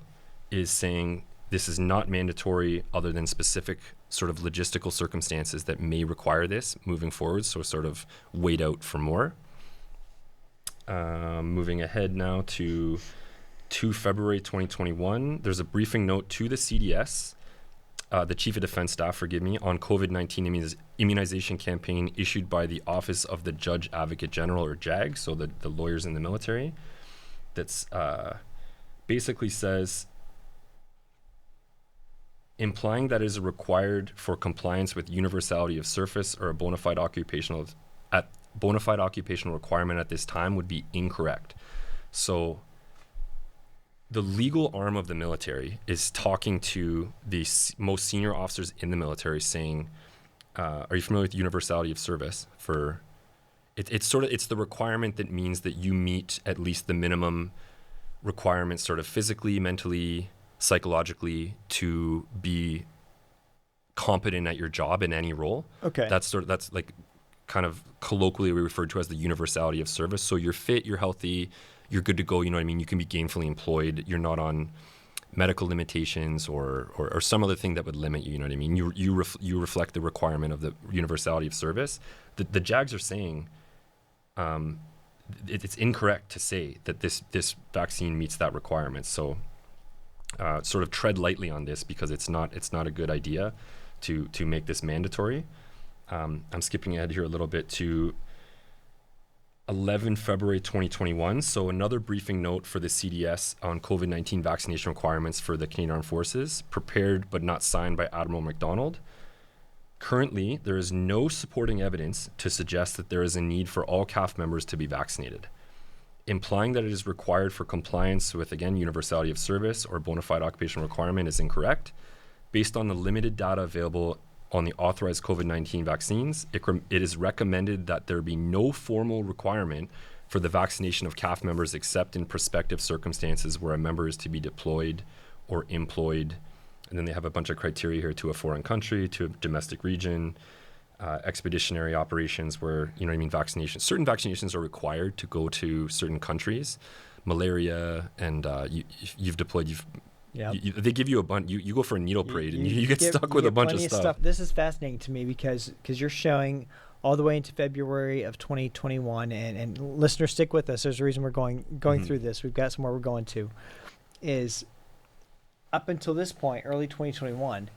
[SPEAKER 3] is saying this is not mandatory other than specific sort of logistical circumstances that may require this moving forward. So sort of wait out for more. Moving ahead now to 2 February 2021, there's a briefing note to the CDS, the Chief of Defense Staff, on COVID-19 immunization campaign issued by the Office of the Judge Advocate General, or JAG, so the lawyers in the military, that's basically says, implying that it is required for compliance with universality of service or a bona fide occupational requirement at this time would be incorrect. So the legal arm of the military is talking to the most senior officers in the military, saying, are you familiar with universality of service? It's the requirement that means that you meet at least the minimum requirements sort of physically, mentally, psychologically to be competent at your job in any role.
[SPEAKER 2] Okay.
[SPEAKER 3] That's like kind of colloquially we refer to as the universality of service. So you're fit, you're healthy, you're good to go, you know what I mean? You can be gainfully employed. You're not on medical limitations or some other thing that would limit you, you know what I mean? You reflect the requirement of the universality of service. The JAGs are saying it's incorrect to say that this vaccine meets that requirement. So sort of tread lightly on this because it's not a good idea to make this mandatory. I'm skipping ahead here a little bit to 11 February 2021. So another briefing note for the CDS on COVID-19 vaccination requirements for the Canadian Armed Forces, prepared but not signed by Admiral MacDonald. Currently, there is no supporting evidence to suggest that there is a need for all CAF members to be vaccinated. Implying that it is required for compliance with, again, universality of service or bona fide occupational requirement is incorrect. Based on the limited data available on the authorized COVID-19 vaccines, it is recommended that there be no formal requirement for the vaccination of CAF members except in prospective circumstances where a member is to be deployed or employed. And then they have a bunch of criteria here to a foreign country, to a domestic region, expeditionary operations where, you know what I mean, vaccinations. Certain vaccinations are required to go to certain countries. Malaria, and you've deployed, they give you a bunch. You go for a needle parade and you get stuck with a bunch of stuff.
[SPEAKER 2] This is fascinating to me because you're showing all the way into February of 2021, and listeners, stick with us. There's a reason we're going through this. We've got somewhere we're going to. Is up until this point, early 2021,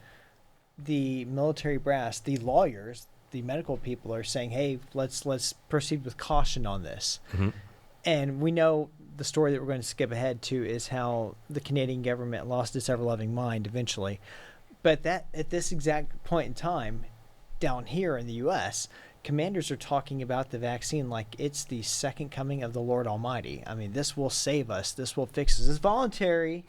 [SPEAKER 2] the military brass, the lawyers, the medical people are saying, "Hey, let's proceed with caution on this."
[SPEAKER 3] Mm-hmm.
[SPEAKER 2] And we know the story that we're going to skip ahead to is how the Canadian government lost its ever-loving mind eventually. But that at this exact point in time, down here in the U.S., commanders are talking about the vaccine like it's the second coming of the Lord Almighty. I mean, this will save us. This will fix us. It's voluntary.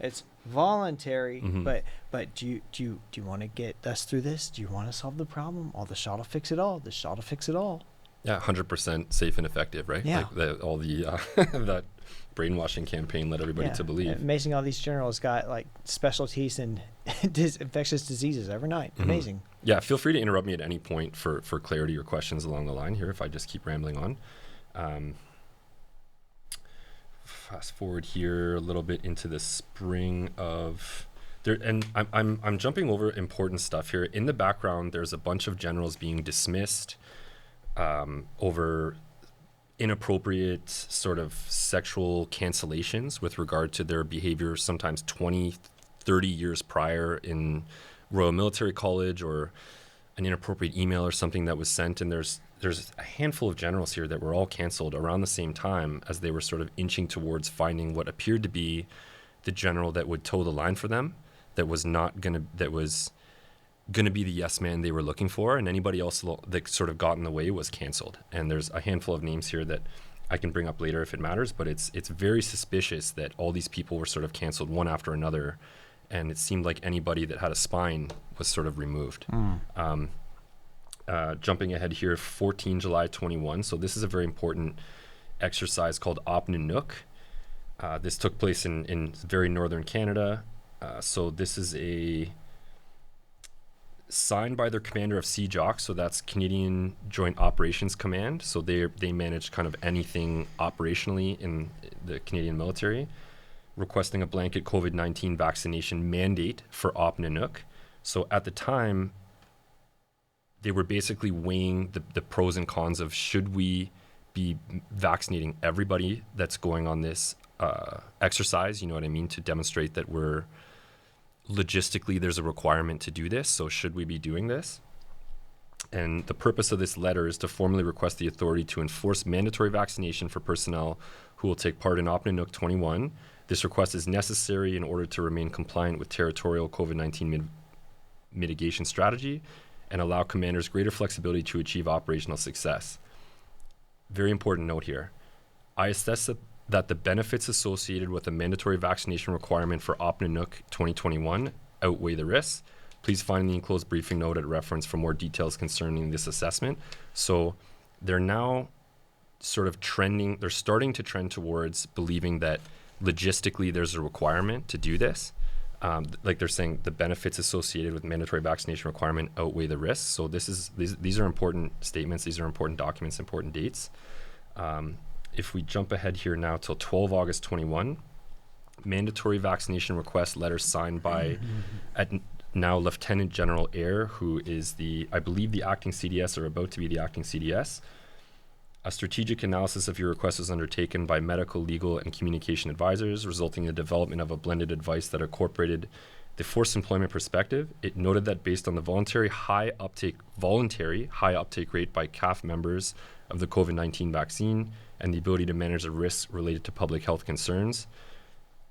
[SPEAKER 2] It's voluntary.
[SPEAKER 3] Mm-hmm.
[SPEAKER 2] But do you want to get us through this? Do you want to solve the problem? Oh, the shot will fix it all. The shot will fix it all.
[SPEAKER 3] Yeah, 100% safe and effective, right?
[SPEAKER 2] Yeah.
[SPEAKER 3] Like all the that brainwashing campaign led everybody to believe.
[SPEAKER 2] Amazing, all these generals got like specialties in infectious diseases overnight. Mm-hmm. Amazing.
[SPEAKER 3] Yeah, feel free to interrupt me at any point for clarity or questions along the line here if I just keep rambling on. Fast forward here a little bit into the spring of there, and I'm jumping over important stuff here. In the background, there's a bunch of generals being dismissed over inappropriate sort of sexual cancellations with regard to their behavior sometimes 20, 30 years prior in Royal Military College, or an inappropriate email or something that was sent. And there's a handful of generals here that were all canceled around the same time as they were sort of inching towards finding what appeared to be the general that would toe the line for them, that was going to be the yes man they were looking for, and anybody else that sort of got in the way was canceled. And there's a handful of names here that I can bring up later if it matters, but it's very suspicious that all these people were sort of canceled one after another, and it seemed like anybody that had a spine was sort of removed. Jumping ahead here, 14 July 21. So this is a very important exercise called Op Nunuk. This took place in very northern Canada. So this is signed by their commander of CJOC, so that's Canadian Joint Operations Command. So they manage kind of anything operationally in the Canadian military, requesting a blanket COVID-19 vaccination mandate for Op Nunuk. So at the time, they were basically weighing the pros and cons of should we be vaccinating everybody that's going on this exercise, you know what I mean, to demonstrate that we're logistically there's a requirement to do this, so should we be doing this? And the purpose of this letter is to formally request the authority to enforce mandatory vaccination for personnel who will take part in Op Nunuk 21. This request is necessary in order to remain compliant with territorial COVID-19 mitigation strategy and allow commanders greater flexibility to achieve operational success. Very important note here. I assess that the benefits associated with a mandatory vaccination requirement for Op Nunuk 2021 outweigh the risks. Please find the enclosed briefing note at reference for more details concerning this assessment. So they're now sort of trending, they're starting to trend towards believing that logistically there's a requirement to do this. Like they're saying the benefits associated with mandatory vaccination requirement outweigh the risks. So these are important statements. These are important documents, important dates. If we jump ahead here now till 12 August 21, mandatory vaccination request letter signed by now Lieutenant General Eyre, who is I believe the acting CDS or about to be the acting CDS. A strategic analysis of your request was undertaken by medical, legal, and communication advisors, resulting in the development of a blended advice that incorporated the forced employment perspective. It noted that based on the voluntary high uptake rate by CAF members of the COVID-19 vaccine and the ability to manage the risks related to public health concerns,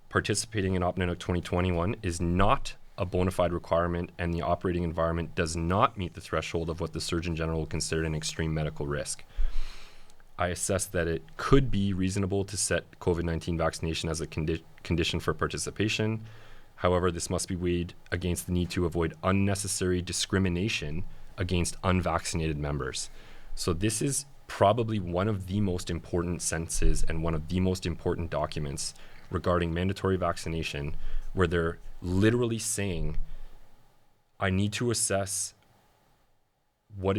[SPEAKER 3] participating in Opninuk 2021 is not a bona fide requirement, and the operating environment does not meet the threshold of what the Surgeon General will consider an extreme medical risk. I assess that it could be reasonable to set COVID-19 vaccination as a condition for participation. However, this must be weighed against the need to avoid unnecessary discrimination against unvaccinated members. So this is probably one of the most important sentences and one of the most important documents regarding mandatory vaccination, where they're literally saying, I need to assess what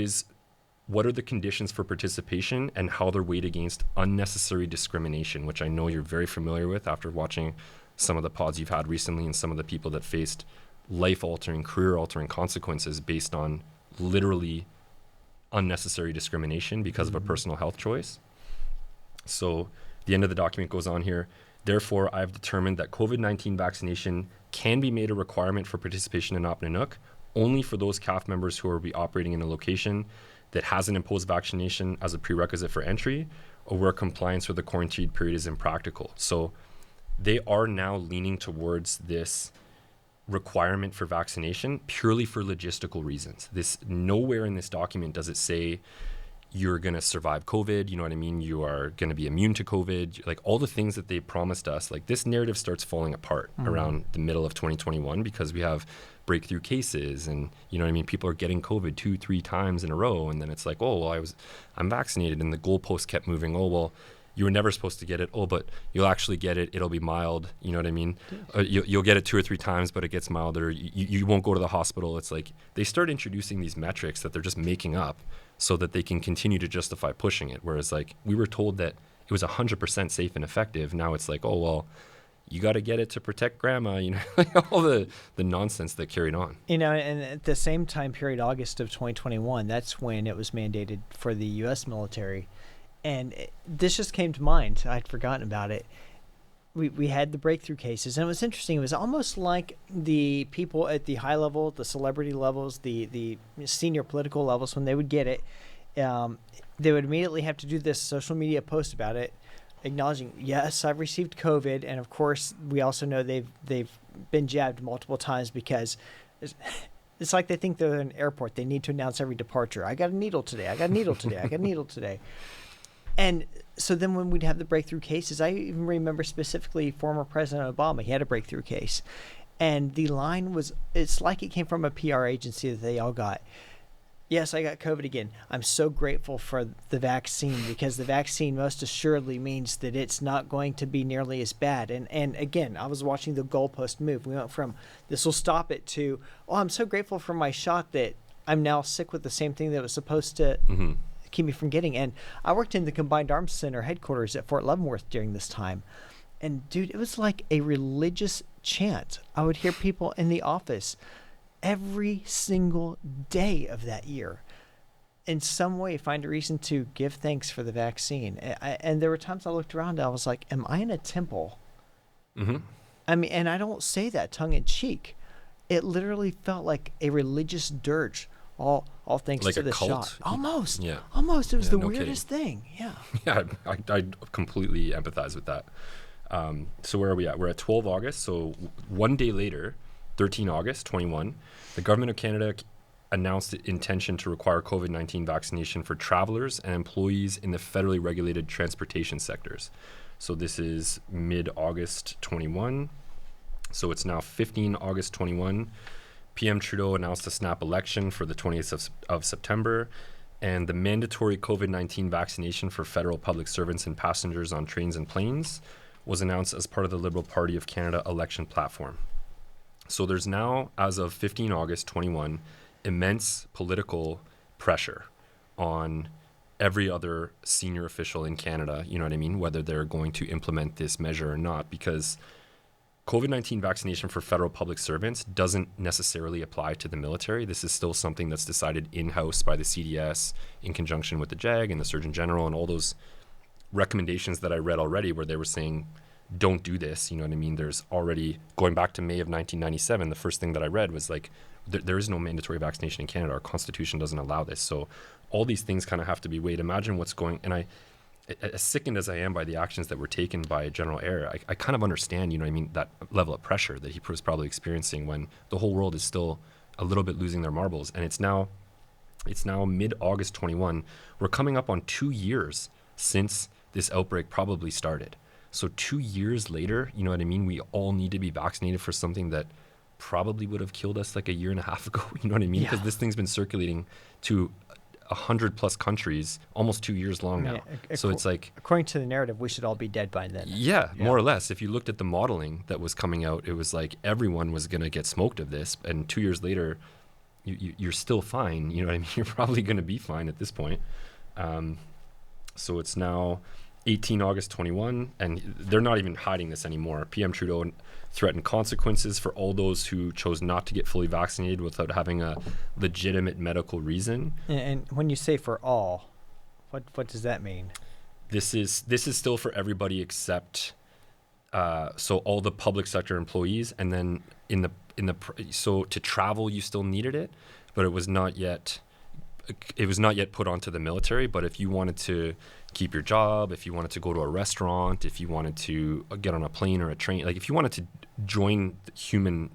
[SPEAKER 3] are the conditions for participation and how they're weighed against unnecessary discrimination, which I know you're very familiar with after watching some of the pods you've had recently and some of the people that faced life-altering, career-altering consequences based on literally unnecessary discrimination because of a personal health choice. So the end of the document goes on here. Therefore, I have determined that COVID-19 vaccination can be made a requirement for participation in Opninuk only for those CAF members who will be operating in a location that hasn't imposed vaccination as a prerequisite for entry, or where compliance with the quarantine period is impractical. So they are now leaning towards this requirement for vaccination purely for logistical reasons. Nowhere in this document does it say you're going to survive COVID, you know what I mean? You are going to be immune to COVID, like all the things that they promised us. Like this narrative starts falling apart around the middle of 2021 because we have breakthrough cases and, you know what I mean? People are getting COVID 2-3 times in a row. And then it's like, oh, well, I'm vaccinated. And the goalpost kept moving. Oh, well, you were never supposed to get it. Oh, but you'll actually get it. It'll be mild. You know what I mean? You'll get it 2 or 3 times, but it gets milder. You won't go to the hospital. It's like they start introducing these metrics that they're just making up so that they can continue to justify pushing it. Whereas like we were told that it was 100% safe and effective. Now it's like, oh, well, you got to get it to protect grandma, you know, like all the nonsense that carried on.
[SPEAKER 2] You know, and at the same time period, August of 2021, that's when it was mandated for the U.S. military. And this just came to mind. I'd forgotten about it. We had the breakthrough cases, and it was interesting. It was almost like the people at the high level, the celebrity levels, the senior political levels, when they would get it, they would immediately have to do this social media post about it, acknowledging, yes, I've received COVID, and of course, we also know they've been jabbed multiple times because it's like they think they're in an airport. They need to announce every departure. I got a needle today. I got a needle today. I got a needle today. And so then when we'd have the breakthrough cases, I even remember specifically former President Obama, he had a breakthrough case. And the line was, it's like it came from a PR agency that they all got. Yes, I got COVID again. I'm so grateful for the vaccine because the vaccine most assuredly means that it's not going to be nearly as bad. And again, I was watching the goalpost move. We went from this will stop it to, oh, I'm so grateful for my shot that I'm now sick with the same thing that was supposed to keep me from getting. And I worked in the Combined Arms Center headquarters at Fort Leavenworth during this time. And dude, it was like a religious chant. I would hear people in the office every single day of that year in some way find a reason to give thanks for the vaccine. And there were times I looked around and I was like, am I in a temple? I mean, and I don't say that tongue in cheek. It literally felt like a religious dirge. All thanks
[SPEAKER 3] like
[SPEAKER 2] to the
[SPEAKER 3] cult?
[SPEAKER 2] Shot. Almost.
[SPEAKER 3] Yeah.
[SPEAKER 2] Almost. It was the
[SPEAKER 3] no
[SPEAKER 2] weirdest thing. Yeah.
[SPEAKER 3] Yeah, I completely empathize with that. So where are we at? We're at 12 August. So one day later, 13 August 21, the Government of Canada announced its intention to require COVID-19 vaccination for travelers and employees in the federally regulated transportation sectors. So this is mid-August 21. So it's now 15 August 21. PM Trudeau announced a snap election for the 20th of September, and the mandatory COVID-19 vaccination for federal public servants and passengers on trains and planes was announced as part of the Liberal Party of Canada election platform. So there's now, as of 15 August 21, immense political pressure on every other senior official in Canada, you know what I mean, whether they're going to implement this measure or not, because COVID-19 vaccination for federal public servants doesn't necessarily apply to the military. This is still something that's decided in-house by the CDS in conjunction with the JAG and the Surgeon General and all those recommendations that I read already where they were saying, don't do this, you know what I mean? There's already, going back to May of 1997, the first thing that I read was like, there is no mandatory vaccination in Canada. Our constitution doesn't allow this. So all these things kind of have to be weighed. Imagine what's going, and as sickened as I am by the actions that were taken by General Eyre, I kind of understand, you know what I mean, that level of pressure that he was probably experiencing when the whole world is still a little bit losing their marbles. And it's now mid-August 21. We're coming up on 2 years since this outbreak probably started. So 2 years later, you know what I mean, we all need to be vaccinated for something that probably would have killed us like a year and a half ago, you know what I mean? Because this thing's been circulating to 100+ countries almost 2 years long now. So it's like,
[SPEAKER 2] according to the narrative, we should all be dead by then.
[SPEAKER 3] Yeah, more or less. If you looked at the modeling that was coming out, it was like everyone was going to get smoked of this. And 2 years later, you're still fine. You know what I mean? You're probably going to be fine at this point. So it's now 18 August 21, and they're not even hiding this anymore. PM Trudeau threatened consequences for all those who chose not to get fully vaccinated without having a legitimate medical reason.
[SPEAKER 2] And when you say for all, what does that mean?
[SPEAKER 3] This is still for everybody except so all the public sector employees, and then so to travel you still needed it, but it was not yet put onto the military. But if you wanted to keep your job, if you wanted to go to a restaurant, if you wanted to get on a plane or a train, like if you wanted to join the human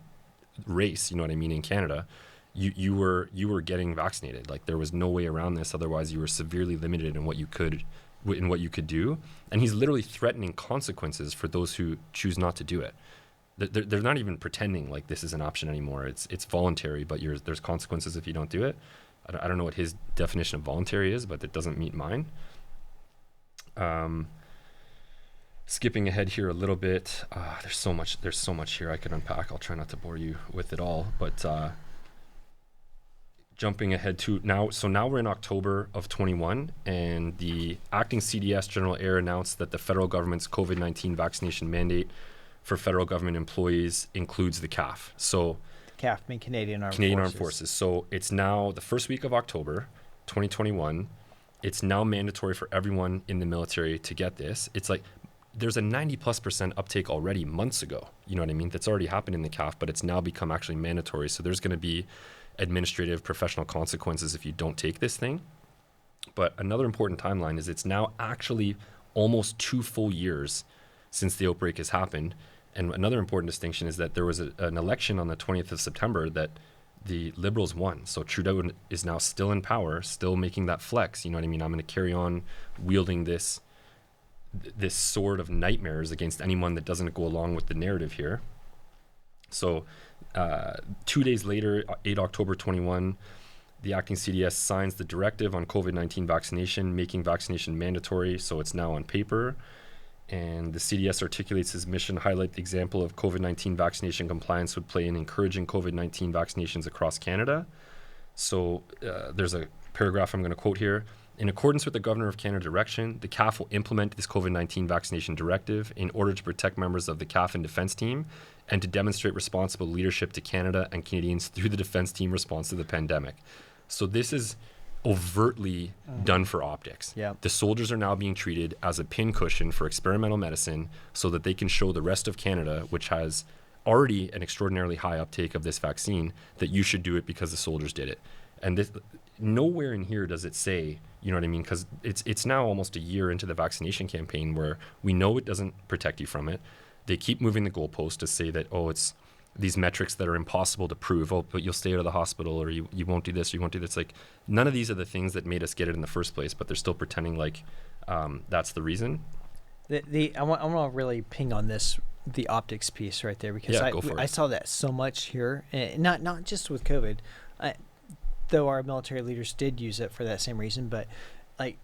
[SPEAKER 3] race, you know what I mean, in Canada, you were getting vaccinated. Like there was no way around this. Otherwise you were severely limited in what you could do. And he's literally threatening consequences for those who choose not to do it. They're not even pretending like this is an option anymore. It's voluntary, but there's consequences if you don't do it. I don't know what his definition of voluntary is, but it doesn't meet mine. Skipping ahead here a little bit, there's so much here I could unpack. I'll try not to bore you with it all, but jumping ahead to now. So now we're in October of 21, and the acting CDS General Eyre announced that the federal government's COVID-19 vaccination mandate for federal government employees includes the CAF. So
[SPEAKER 2] CAF being Canadian Armed Forces. So it's now the first week of October 2021. It's now mandatory for everyone in the military to get this. It's like there's a 90+% uptake already months ago. You know what I mean? That's already happened in the CAF, but it's now become actually mandatory. So there's going to be administrative professional consequences if you don't take this thing. But another important timeline is it's now actually almost 2 full years since the outbreak has happened. And another important distinction is that there was an election on the 20th of September that the Liberals won. So Trudeau is now still in power, still making that flex. You know what I mean? I'm going to carry on wielding this sword of nightmares against anyone that doesn't go along with the narrative here. So 2 days later, 8 October 21, the acting CDS signs the directive on COVID-19 vaccination, making vaccination mandatory. So it's now on paper. And the CDS articulates his mission, highlight the example of COVID-19 vaccination compliance would play in encouraging COVID-19 vaccinations across Canada. So there's a paragraph I'm going to quote here. In accordance with the Governor of Canada direction, the CAF will implement this COVID-19 vaccination directive in order to protect members of the CAF and defense team and to demonstrate responsible leadership to Canada and Canadians through the defense team response to the pandemic. So this is overtly done for optics. Yeah.
[SPEAKER 3] The soldiers are now being treated as a pincushion for experimental medicine so that they can show the rest of Canada, which has already an extraordinarily high uptake of this vaccine, that you should do it because the soldiers did it. And this, nowhere in here does it say, you know what I mean? Because it's now almost a year into the vaccination campaign where we know it doesn't protect you from it. They keep moving the goalpost to say that, it's these metrics that are impossible to prove. But you'll stay out of the hospital, or you won't do this, you won't do this. Like, none of these are the things that made us get it in the first place, but they're still pretending like that's the reason.
[SPEAKER 2] I want to really ping on this, the optics piece right there, because I saw that so much here, not just with COVID, though our military leaders did use it for that same reason, but like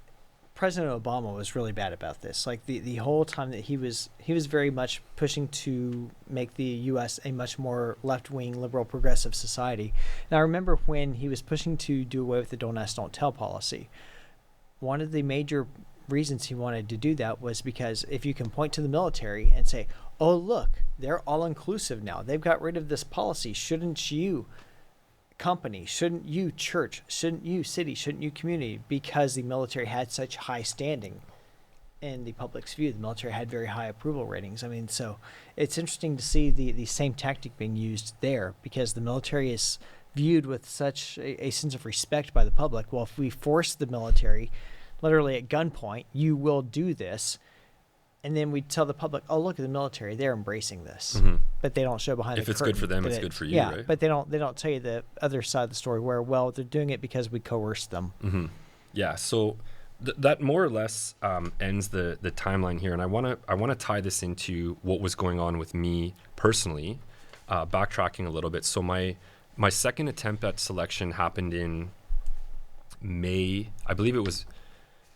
[SPEAKER 2] President Obama was really bad about this. Like the whole time that he was very much pushing to make the U.S. a much more left-wing, liberal, progressive society. And I remember when he was pushing to do away with the don't ask, don't tell policy. One of the major reasons he wanted to do that was because if you can point to the military and say, oh, look, they're all-inclusive now. They've got rid of this policy. Shouldn't you company, shouldn't you church, shouldn't you city, shouldn't you community, because the military had such high standing in the public's view. The military had very high approval ratings. I mean, so it's interesting to see the same tactic being used there, because the military is viewed with such a sense of respect by the public. Well, if we force the military literally at gunpoint, you will do this. And then we tell the public, oh, look at the military, they're embracing this.
[SPEAKER 3] Mm-hmm.
[SPEAKER 2] But they don't show behind
[SPEAKER 3] if
[SPEAKER 2] the curtain.
[SPEAKER 3] If it's good for them, it's good for you,
[SPEAKER 2] yeah,
[SPEAKER 3] right?
[SPEAKER 2] But they don't tell you the other side of the story where, well, they're doing it because we coerced them.
[SPEAKER 3] Mm-hmm. Yeah, so that more or less ends the timeline here. And I want to tie this into what was going on with me personally, backtracking a little bit. So my second attempt at selection happened in May, I believe it was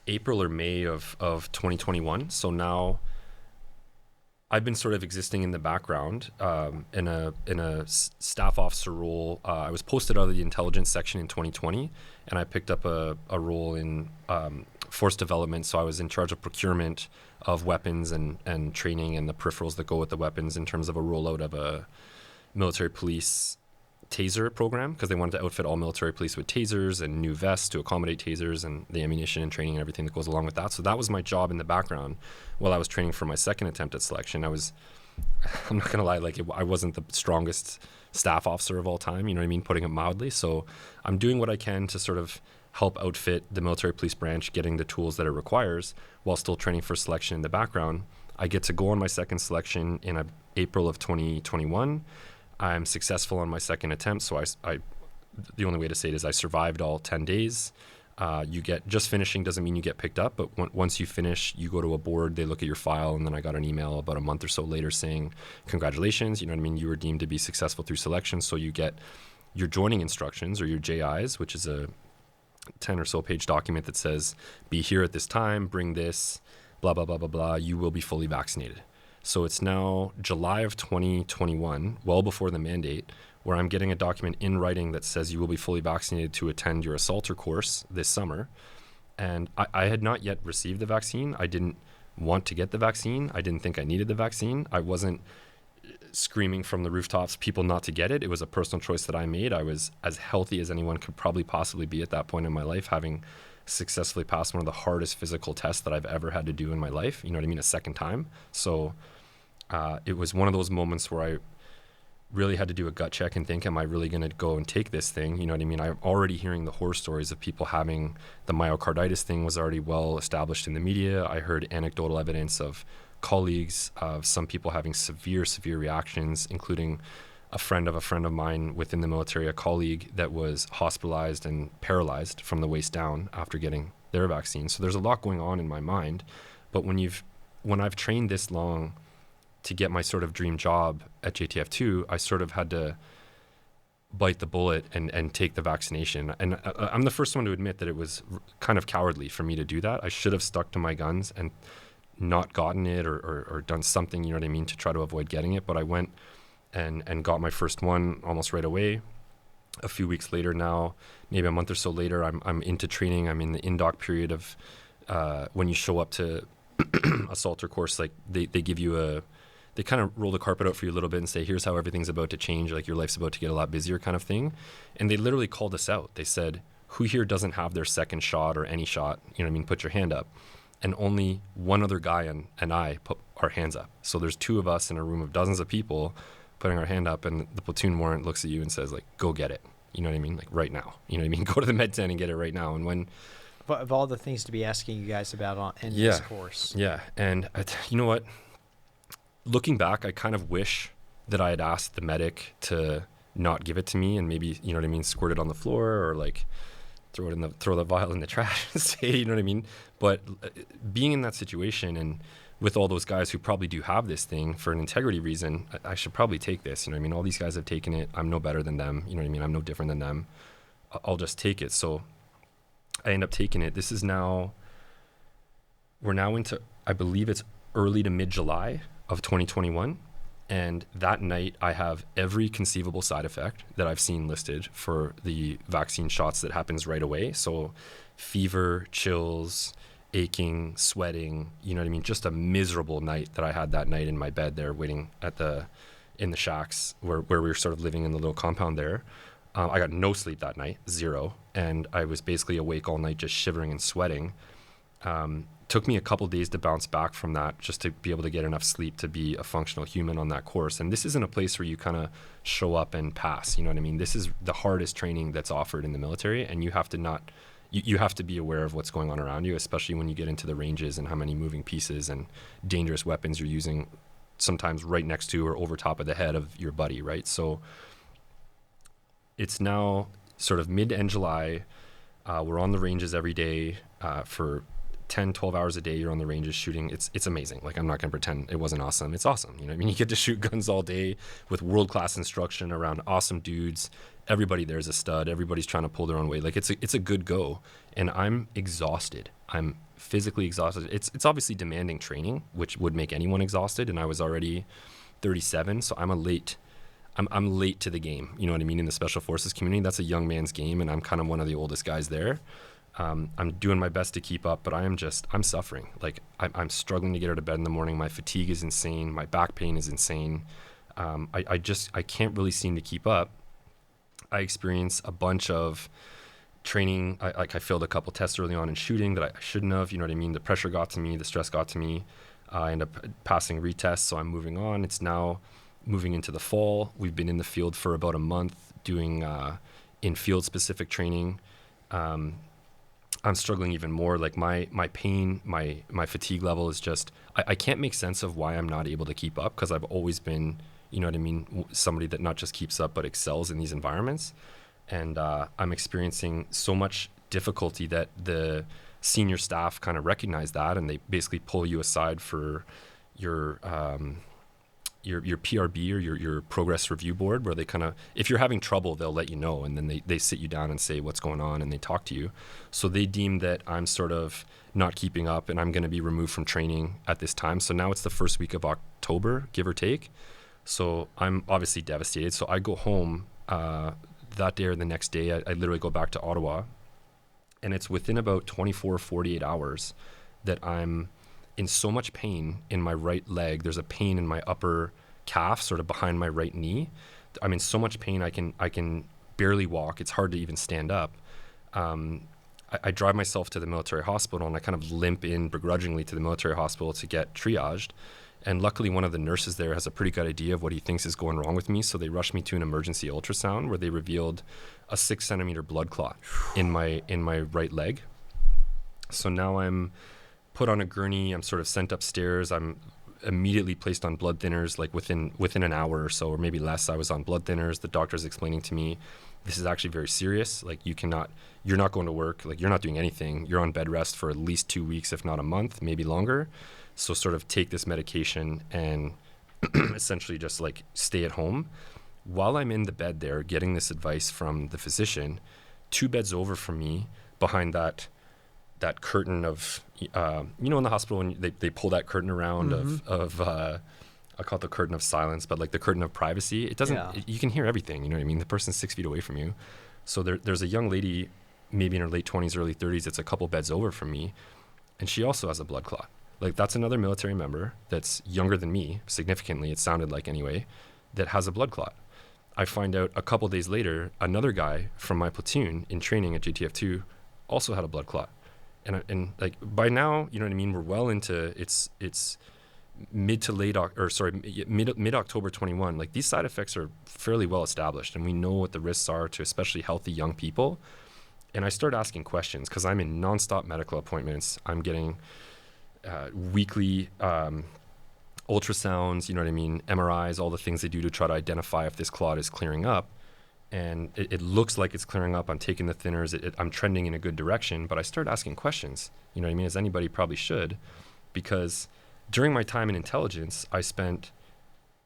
[SPEAKER 3] April or May of 2021. So now I've been sort of existing in the background in a staff officer role. I was posted out of the intelligence section in 2020, and I picked up a role in force development. So I was in charge of procurement of weapons and training and the peripherals that go with the weapons in terms of a rollout of a military police taser program, because they wanted to outfit all military police with tasers and new vests to accommodate tasers and the ammunition and training and everything that goes along with that. So that was my job in the background while I was training for my second attempt at selection. I'm not going to lie, I wasn't the strongest staff officer of all time, you know what I mean, putting it mildly. So I'm doing what I can to sort of help outfit the military police branch, getting the tools that it requires while still training for selection in the background. I get to go on my second selection in April of 2021. I'm successful on my second attempt, so I the only way to say it is I survived all 10 days. Just finishing doesn't mean you get picked up, but once you finish, you go to a board, they look at your file, and then I got an email about a month or so later saying, congratulations, you know what I mean, you were deemed to be successful through selection, so you get your joining instructions, or your JIs, which is a 10 or so page document that says, be here at this time, bring this, blah, blah, blah, blah, blah, you will be fully vaccinated. So it's now July of 2021, well before the mandate, where I'm getting a document in writing that says you will be fully vaccinated to attend your assaulter course this summer. And I had not yet received the vaccine. I didn't want to get the vaccine. I didn't think I needed the vaccine. I wasn't screaming from the rooftops people not to get it. It was a personal choice that I made. I was as healthy as anyone could probably possibly be at that point in my life, having successfully passed one of the hardest physical tests that I've ever had to do in my life, you know what I mean, a second time. So it was one of those moments where I really had to do a gut check and think, am I really going to go and take this thing? You know what I mean? I'm already hearing the horror stories of people having the myocarditis thing was already well established in the media. I heard anecdotal evidence of colleagues, of some people having severe reactions, including a friend of mine within the military, a colleague that was hospitalized and paralyzed from the waist down after getting their vaccine. So there's a lot going on in my mind. But when I've trained this long to get my sort of dream job at JTF2, I sort of had to bite the bullet and take the vaccination. And I'm the first one to admit that it was kind of cowardly for me to do that. I should have stuck to my guns and not gotten it or done something, you know what I mean, to try to avoid getting it. But I went and got my first one almost right away. A few weeks later now, maybe a month or so later, I'm into training. I'm in the in-doc period of when you show up to assaulter course, like they give you they kind of roll the carpet out for you a little bit and say, here's how everything's about to change, like your life's about to get a lot busier kind of thing. And they literally called us out. They said, who here doesn't have their second shot or any shot? You know what I mean? Put your hand up. And only one other guy and I put our hands up. So there's two of us in a room of dozens of people putting our hand up, and the platoon warrant looks at you and says, like, go get it. You know what I mean? Like right now. You know what I mean? Go to the med tent and get it right now. And when...
[SPEAKER 2] But of all the things to be asking you guys about in this course.
[SPEAKER 3] Yeah. And you know what? Looking back, I kind of wish that I had asked the medic to not give it to me and maybe, you know what I mean, squirt it on the floor or like throw the vial in the trash and say, you know what I mean? But being in that situation and with all those guys who probably do have this thing for an integrity reason, I should probably take this. You know what I mean? All these guys have taken it. I'm no better than them. You know what I mean? I'm no different than them. I'll just take it. So I end up taking it. This is now we're now into, I believe it's early to mid-July of 2021. And that night, I have every conceivable side effect that I've seen listed for the vaccine shots that happens right away. So fever, chills, aching, sweating, you know what I mean? Just a miserable night that I had that night in my bed there waiting in the shacks where we were sort of living in the little compound there. I got no sleep that night, 0. And I was basically awake all night just shivering and sweating. Took me a couple days to bounce back from that, just to be able to get enough sleep to be a functional human on that course. And this isn't a place where you kind of show up and pass, you know what I mean? This is the hardest training that's offered in the military, and you have to you have to be aware of what's going on around you, especially when you get into the ranges and how many moving pieces and dangerous weapons you're using, sometimes right next to or over top of the head of your buddy, right? So it's now sort of mid to end July. We're on the ranges every day for 10, 12 hours a day. You're on the ranges shooting. It's amazing. Like, I'm not going to pretend it wasn't awesome. It's awesome. You know what I mean? You get to shoot guns all day with world-class instruction around awesome dudes. Everybody there's a stud. Everybody's trying to pull their own weight. Like, it's a good go. And I'm exhausted. I'm physically exhausted. It's obviously demanding training, which would make anyone exhausted. And I was already 37, so I'm late to the game. You know what I mean? In the Special Forces community, that's a young man's game, and I'm kind of one of the oldest guys there. I'm doing my best to keep up, but I'm suffering. Like, I'm struggling to get out of bed in the morning. My fatigue is insane. My back pain is insane. I can't really seem to keep up. I experience a bunch of training. I failed a couple tests early on in shooting that I shouldn't have. You know what I mean? The pressure got to me. The stress got to me. I end up passing retests, so I'm moving on. It's now moving into the fall. We've been in the field for about a month doing in-field specific training. I'm struggling even more. Like, my pain, my fatigue level is just, I can't make sense of why I'm not able to keep up, because I've always been, you know what I mean, somebody that not just keeps up but excels in these environments. And I'm experiencing so much difficulty that the senior staff kind of recognize that, and they basically pull you aside for your PRB, or your progress review board, where they kind of, if you're having trouble, they'll let you know, and then they sit you down and say what's going on, and they talk to you. So they deem that I'm sort of not keeping up, and I'm going to be removed from training at this time. So now it's the first week of October, give or take. So I'm obviously devastated. So I go home that day or the next day. I literally go back to Ottawa, and it's within about 24, 48 hours that I'm in so much pain in my right leg. There's a pain in my upper calf, sort of behind my right knee. I'm in so much pain, I can barely walk. It's hard to even stand up. I drive myself to the military hospital, and I kind of limp in begrudgingly to the military hospital to get triaged. And luckily, one of the nurses there has a pretty good idea of what he thinks is going wrong with me. So they rushed me to an emergency ultrasound, where they revealed a 6-centimeter blood clot in my right leg. So now I'm put on a gurney. I'm sort of sent upstairs. I'm immediately placed on blood thinners. Like within an hour or so, or maybe less, I was on blood thinners. The doctor's explaining to me, this is actually very serious. Like, you're not going to work. Like, you're not doing anything. You're on bed rest for at least 2 weeks, if not a month, maybe longer. So sort of take this medication and essentially just like stay at home. While I'm in the bed there getting this advice from the physician, 2 beds over from me, behind that curtain of, in the hospital when they pull that curtain around of I call it the curtain of silence, but like the curtain of privacy. It doesn't, you can hear everything, you know what I mean? The person's 6 feet away from you. So there's a young lady, maybe in her late 20s, early 30s, it's a couple beds over from me, and she also has a blood clot. Like, that's another military member that's younger than me, significantly, it sounded like anyway, that has a blood clot. I find out a couple days later, another guy from my platoon in training at JTF2 also had a blood clot. And like, by now, you know what I mean, we're well into it's mid October 21. Like, these side effects are fairly well established, and we know what the risks are to especially healthy young people. And I start asking questions, because I'm in nonstop medical appointments. I'm getting weekly ultrasounds, you know what I mean, MRIs, all the things they do to try to identify if this clot is clearing up. And it looks like it's clearing up. I'm taking the thinners. I'm trending in a good direction. But I start asking questions, you know what I mean, as anybody probably should, because during my time in intelligence, I spent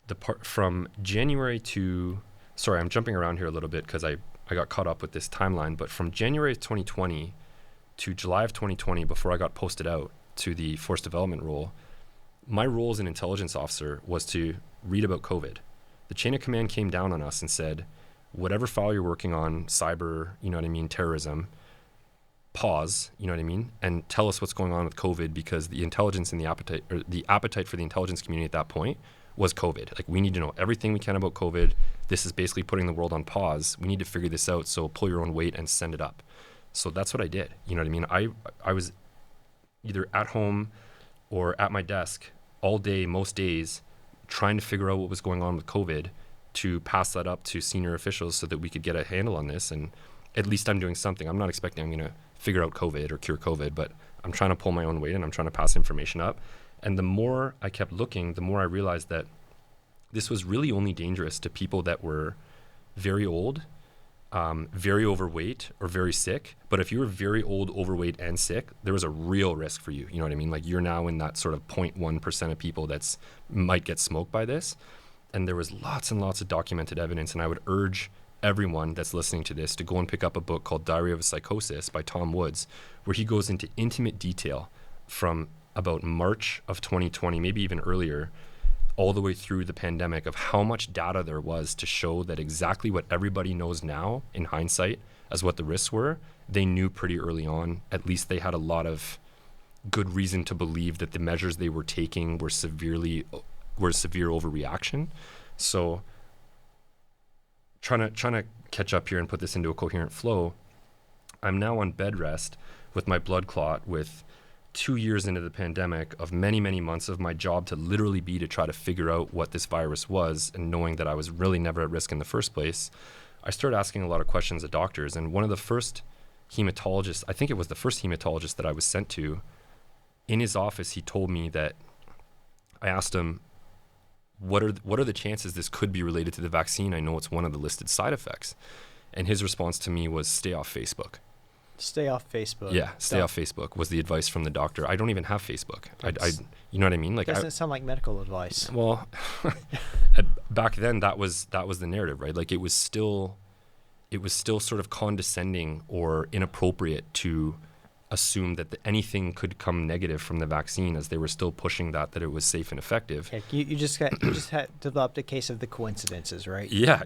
[SPEAKER 3] the part from January to, sorry, I'm jumping around here a little bit because I got caught up with this timeline. But from January of 2020 to July of 2020, before I got posted out, to the force development role, my role as an intelligence officer was to read about COVID. The chain of command came down on us and said, whatever file you're working on, cyber, terrorism, pause, and tell us what's going on with COVID, because the intelligence and the appetite for the intelligence community at that point was COVID. Like, we need to know everything we can about COVID. This is basically putting the world on pause. We need to figure this out. So pull your own weight and send it up. So that's what I did. I was either at home or at my desk all day, most days, trying to figure out what was going on with COVID to pass that up to senior officials so that we could get a handle on this. And at least I'm doing something. I'm not expecting I'm going to figure out COVID or cure COVID, but I'm trying to pull my own weight and I'm trying to pass information up. And the more I kept looking, the more I realized that this was really only dangerous to people that were very old, very overweight, or very sick. But if you were very old, overweight, and sick, there was a real risk for you. You know what I mean? Like, you're now in that sort of 0.1% of people that's might get smoked by this. And there was lots and lots of documented evidence. And I would urge everyone that's listening to this to go and pick up a book called Diary of a Psychosis by Tom Woods, where he goes into intimate detail from about March of 2020, maybe even earlier, all the way through the pandemic, of how much data there was to show that exactly what everybody knows now in hindsight as what the risks were, they knew pretty early on. At least they had a lot of good reason to believe that the measures they were taking were severe overreaction. So trying to catch up here and put this into a coherent flow, I'm now on bed rest with my blood clot, with 2 years into the pandemic of many, many months of my job to literally be to try to figure out what this virus was, and knowing that I was really never at risk in the first place. I started asking a lot of questions of doctors, and one of the first hematologists, I think it was the first hematologist that I was sent to, in his office, he told me that, I asked him, what are the chances this could be related to the vaccine? I know it's one of the listed side effects. And his response to me was, stay off Facebook.
[SPEAKER 2] Stay off Facebook.
[SPEAKER 3] Yeah, stay off Facebook was the advice from the doctor. I don't even have Facebook. I you know what I mean? Like,
[SPEAKER 2] doesn't sound like medical advice.
[SPEAKER 3] Well, back then that was the narrative, right? Like, it was still sort of condescending or inappropriate to assume that anything could come negative from the vaccine, as they were still pushing that it was safe and effective.
[SPEAKER 2] Okay, you just had developed a case of the coincidences, right?
[SPEAKER 3] Yeah.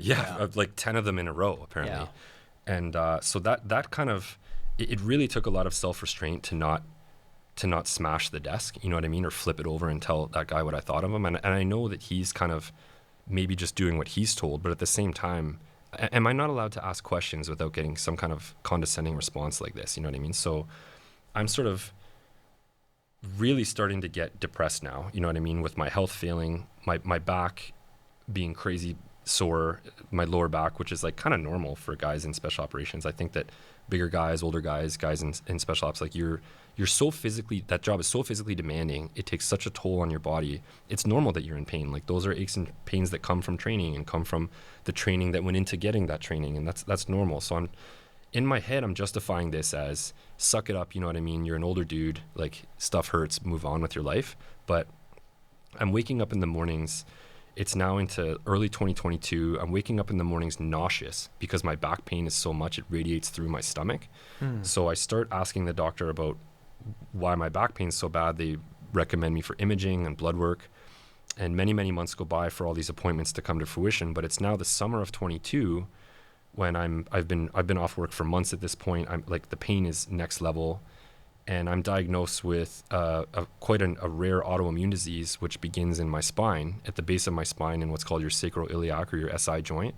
[SPEAKER 3] Like 10 of them in a row, apparently.
[SPEAKER 2] Yeah.
[SPEAKER 3] And so that kind of, it really took a lot of self-restraint to not smash the desk, you know what I mean, or flip it over and tell that guy what I thought of him. And I know that he's kind of maybe just doing what he's told, but at the same time, am I not allowed to ask questions without getting some kind of condescending response like this? You know what I mean? So I'm sort of really starting to get depressed now, you know what I mean, with my health failing, my back being crazy sore, my lower back, which is like kind of normal for guys in special operations. I think that bigger guys, older guys in special ops, like you're so physically, that job is so physically demanding. It takes such a toll on your body. It's normal that you're in pain. Like, those are aches and pains that come from training and come from the training that went into getting that training. And that's normal. So in my head, I'm justifying this as, suck it up. You know what I mean? You're an older dude, like, stuff hurts, move on with your life. But I'm waking up in the mornings. It's now into early 2022. I'm waking up in the mornings nauseous because my back pain is so much, it radiates through my stomach. So I start asking the doctor about why my back pain is so bad. They recommend me for imaging and blood work. And many, many months go by for all these appointments to come to fruition. But it's now the summer of 22 when I've been off work for months at this point. I'm like, the pain is next level. And I'm diagnosed with quite a rare autoimmune disease, which begins in my spine, at the base of my spine, in what's called your sacroiliac, or your SI joint.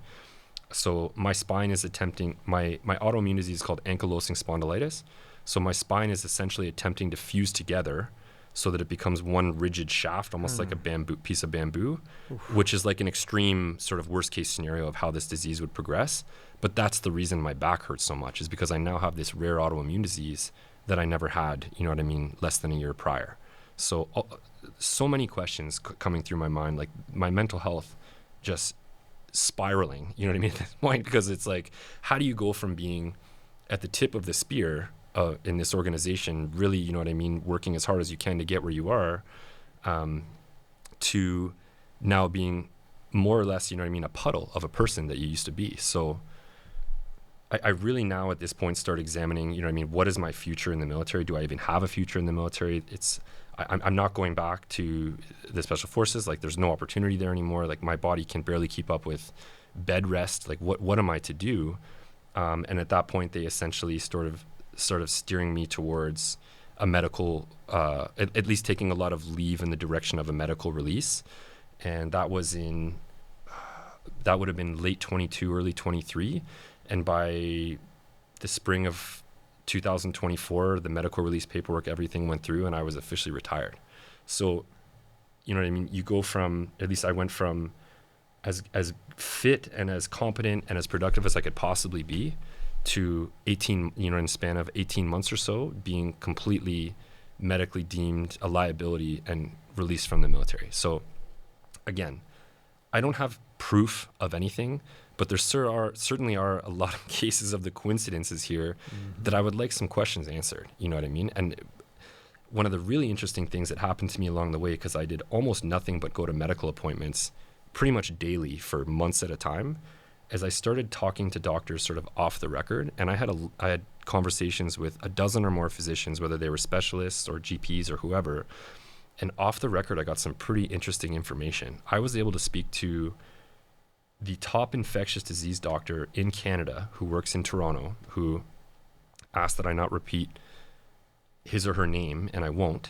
[SPEAKER 3] So my spine is attempting, my autoimmune disease is called ankylosing spondylitis. So my spine is essentially attempting to fuse together so that it becomes one rigid shaft, almost like a piece of bamboo, which is like an extreme sort of worst case scenario of how this disease would progress. But that's the reason my back hurts so much, is because I now have this rare autoimmune disease that I never had, you know what I mean, less than a year prior. So many questions coming through my mind, like my mental health just spiraling, you know what I mean, at this point, because it's like, how do you go from being at the tip of the spear in this organization, really, you know what I mean, working as hard as you can to get where you are, to now being more or less, you know what I mean, a puddle of a person that you used to be. So I really now at this point start examining, you know what I mean, what is my future in the military? Do I even have a future in the military? I'm not going back to the special forces. Like, there's no opportunity there anymore. Like, my body can barely keep up with bed rest. Like, what am I to do? And at that point, they essentially sort of steering me towards a medical, at least taking a lot of leave in the direction of a medical release. And that would have been late 22, early 23. And by the spring of 2024, the medical release paperwork, everything went through, and I was officially retired. So, you know what I mean? You go from, at least I went from as fit and as competent and as productive as I could possibly be to 18, you know, in the span of 18 months or so, being completely medically deemed a liability and released from the military. So again, I don't have proof of anything, but there certainly are a lot of cases of the coincidences here that I would like some questions answered. You know what I mean? And one of the really interesting things that happened to me along the way, because I did almost nothing but go to medical appointments pretty much daily for months at a time, as I started talking to doctors sort of off the record, and I had conversations with a dozen or more physicians, whether they were specialists or GPs or whoever, and off the record, I got some pretty interesting information. I was able to speak to the top infectious disease doctor in Canada who works in Toronto, who asked that I not repeat his or her name, and I won't.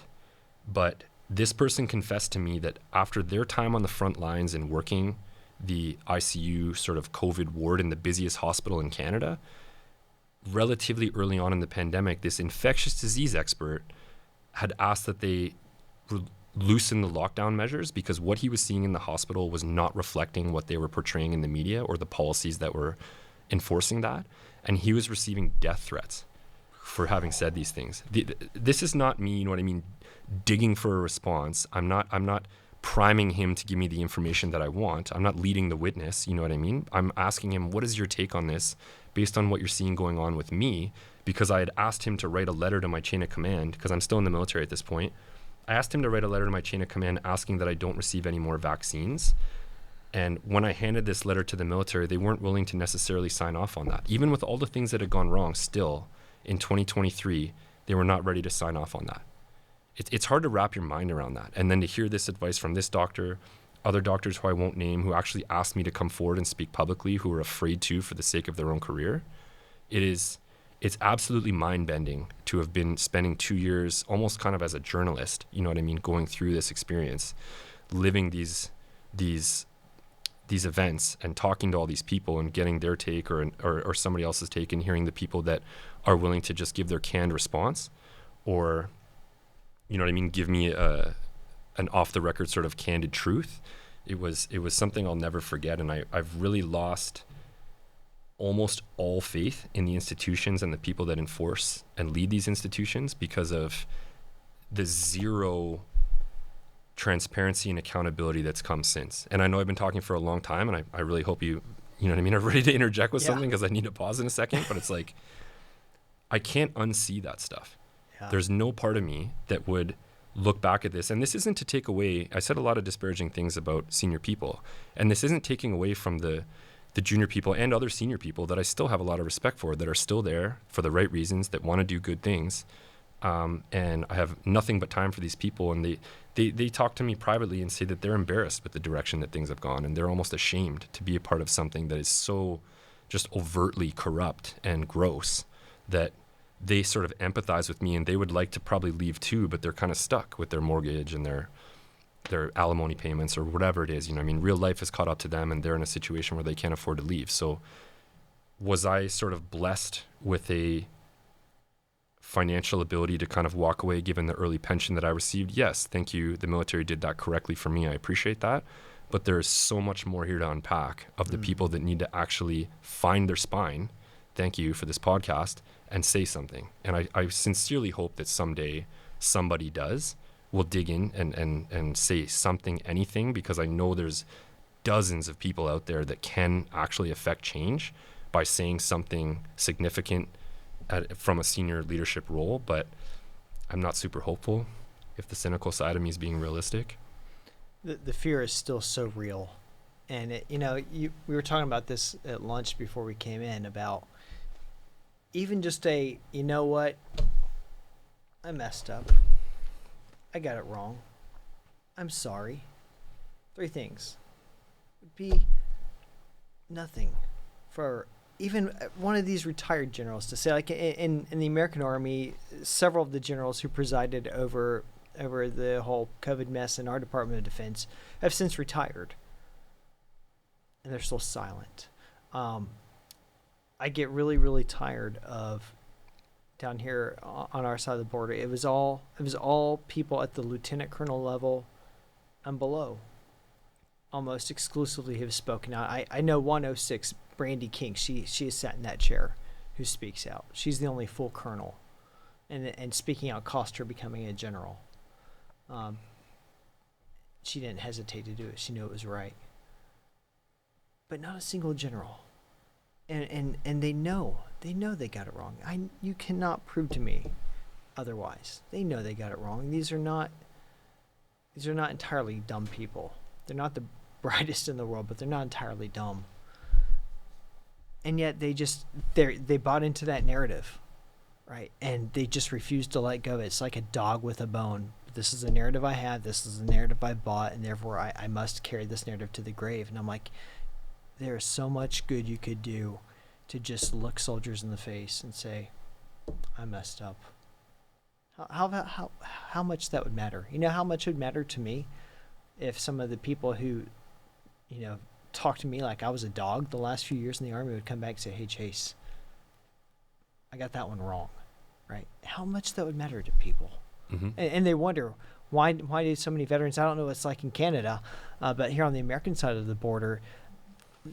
[SPEAKER 3] But this person confessed to me that after their time on the front lines and working the ICU sort of COVID ward in the busiest hospital in Canada, relatively early on in the pandemic, this infectious disease expert had asked that they loosen the lockdown measures because what he was seeing in the hospital was not reflecting what they were portraying in the media or the policies that were enforcing that. And he was receiving death threats for having said these things. This is not me, you know what I mean, digging for a response. I'm not priming him to give me the information that I want. I'm not leading the witness, you know what I mean? I'm asking him, what is your take on this based on what you're seeing going on with me? Because I had asked him to write a letter to my chain of command, because I'm still in the military at this point. I asked him to write a letter to my chain of command asking that I don't receive any more vaccines. And when I handed this letter to the military, they weren't willing to necessarily sign off on that. Even with all the things that had gone wrong, still in 2023, they were not ready to sign off on that. It's hard to wrap your mind around that. And then to hear this advice from this doctor, other doctors who I won't name, who actually asked me to come forward and speak publicly, who were afraid to for the sake of their own career, it's absolutely mind-bending to have been spending 2 years almost kind of as a journalist, you know what I mean, going through this experience, living these events and talking to all these people and getting their take or somebody else's take, and hearing the people that are willing to just give their canned response, or, you know what I mean, give me an off-the-record sort of candid truth. It was something I'll never forget, and I've really lost almost all faith in the institutions and the people that enforce and lead these institutions because of the zero transparency and accountability that's come since. And I know I've been talking for a long time, and I really hope you know what I mean, are ready to interject with something, because I need to pause in a second, but it's like, I can't unsee that stuff. Yeah. There's no part of me that would look back at this, and this isn't to take away, I said a lot of disparaging things about senior people, and this isn't taking away from the junior people and other senior people that I still have a lot of respect for, that are still there for the right reasons, that want to do good things. And I have nothing but time for these people, and they talk to me privately and say that they're embarrassed with the direction that things have gone, and they're almost ashamed to be a part of something that is so just overtly corrupt and gross that they sort of empathize with me, and they would like to probably leave too, but they're kind of stuck with their mortgage and their alimony payments or whatever it is. You know, I mean, real life has caught up to them, and they're in a situation where they can't afford to leave. So was I sort of blessed with a financial ability to kind of walk away given the early pension that I received? Yes, thank you. The military did that correctly for me. I appreciate that. But there is so much more here to unpack of the people that need to actually find their spine. Thank you for this podcast, and say something. And I sincerely hope that someday somebody will dig in and say something, anything, because I know there's dozens of people out there that can actually affect change by saying something significant from a senior leadership role. But I'm not super hopeful, if the cynical side of me is being realistic.
[SPEAKER 2] The fear is still so real. And we were talking about this at lunch before we came in, about even just you know what, I messed up. I got it wrong. I'm sorry. 3 things would be nothing for even one of these retired generals to say. Like in the American Army, several of the generals who presided over the whole COVID mess in our Department of Defense have since retired, and they're still silent. I get really, really tired of down here on our side of the border. It was all people at the lieutenant colonel level and below, almost exclusively have spoken out. I know 106, Brandy King. She has sat in that chair, who speaks out. She's the only full colonel, and speaking out cost her becoming a general. She didn't hesitate to do it. She knew it was right. But not a single general. And they know they got it wrong. You cannot prove to me otherwise. They know they got it wrong. These are not entirely dumb people. They're not the brightest in the world, but they're not entirely dumb. And yet they bought into that narrative, right? And they just refuse to let go of it. It's like a dog with a bone. This is the narrative I have. This is the narrative I bought, and therefore I must carry this narrative to the grave. And I'm like, there is so much good you could do to just look soldiers in the face and say, I messed up. How much that would matter? You know how much it would matter to me if some of the people who, talked to me like I was a dog the last few years in the Army would come back and say, hey, Chase, I got that one wrong, right? How much that would matter to people. Mm-hmm. And they wonder, why do so many veterans, I don't know what it's like in Canada, but here on the American side of the border,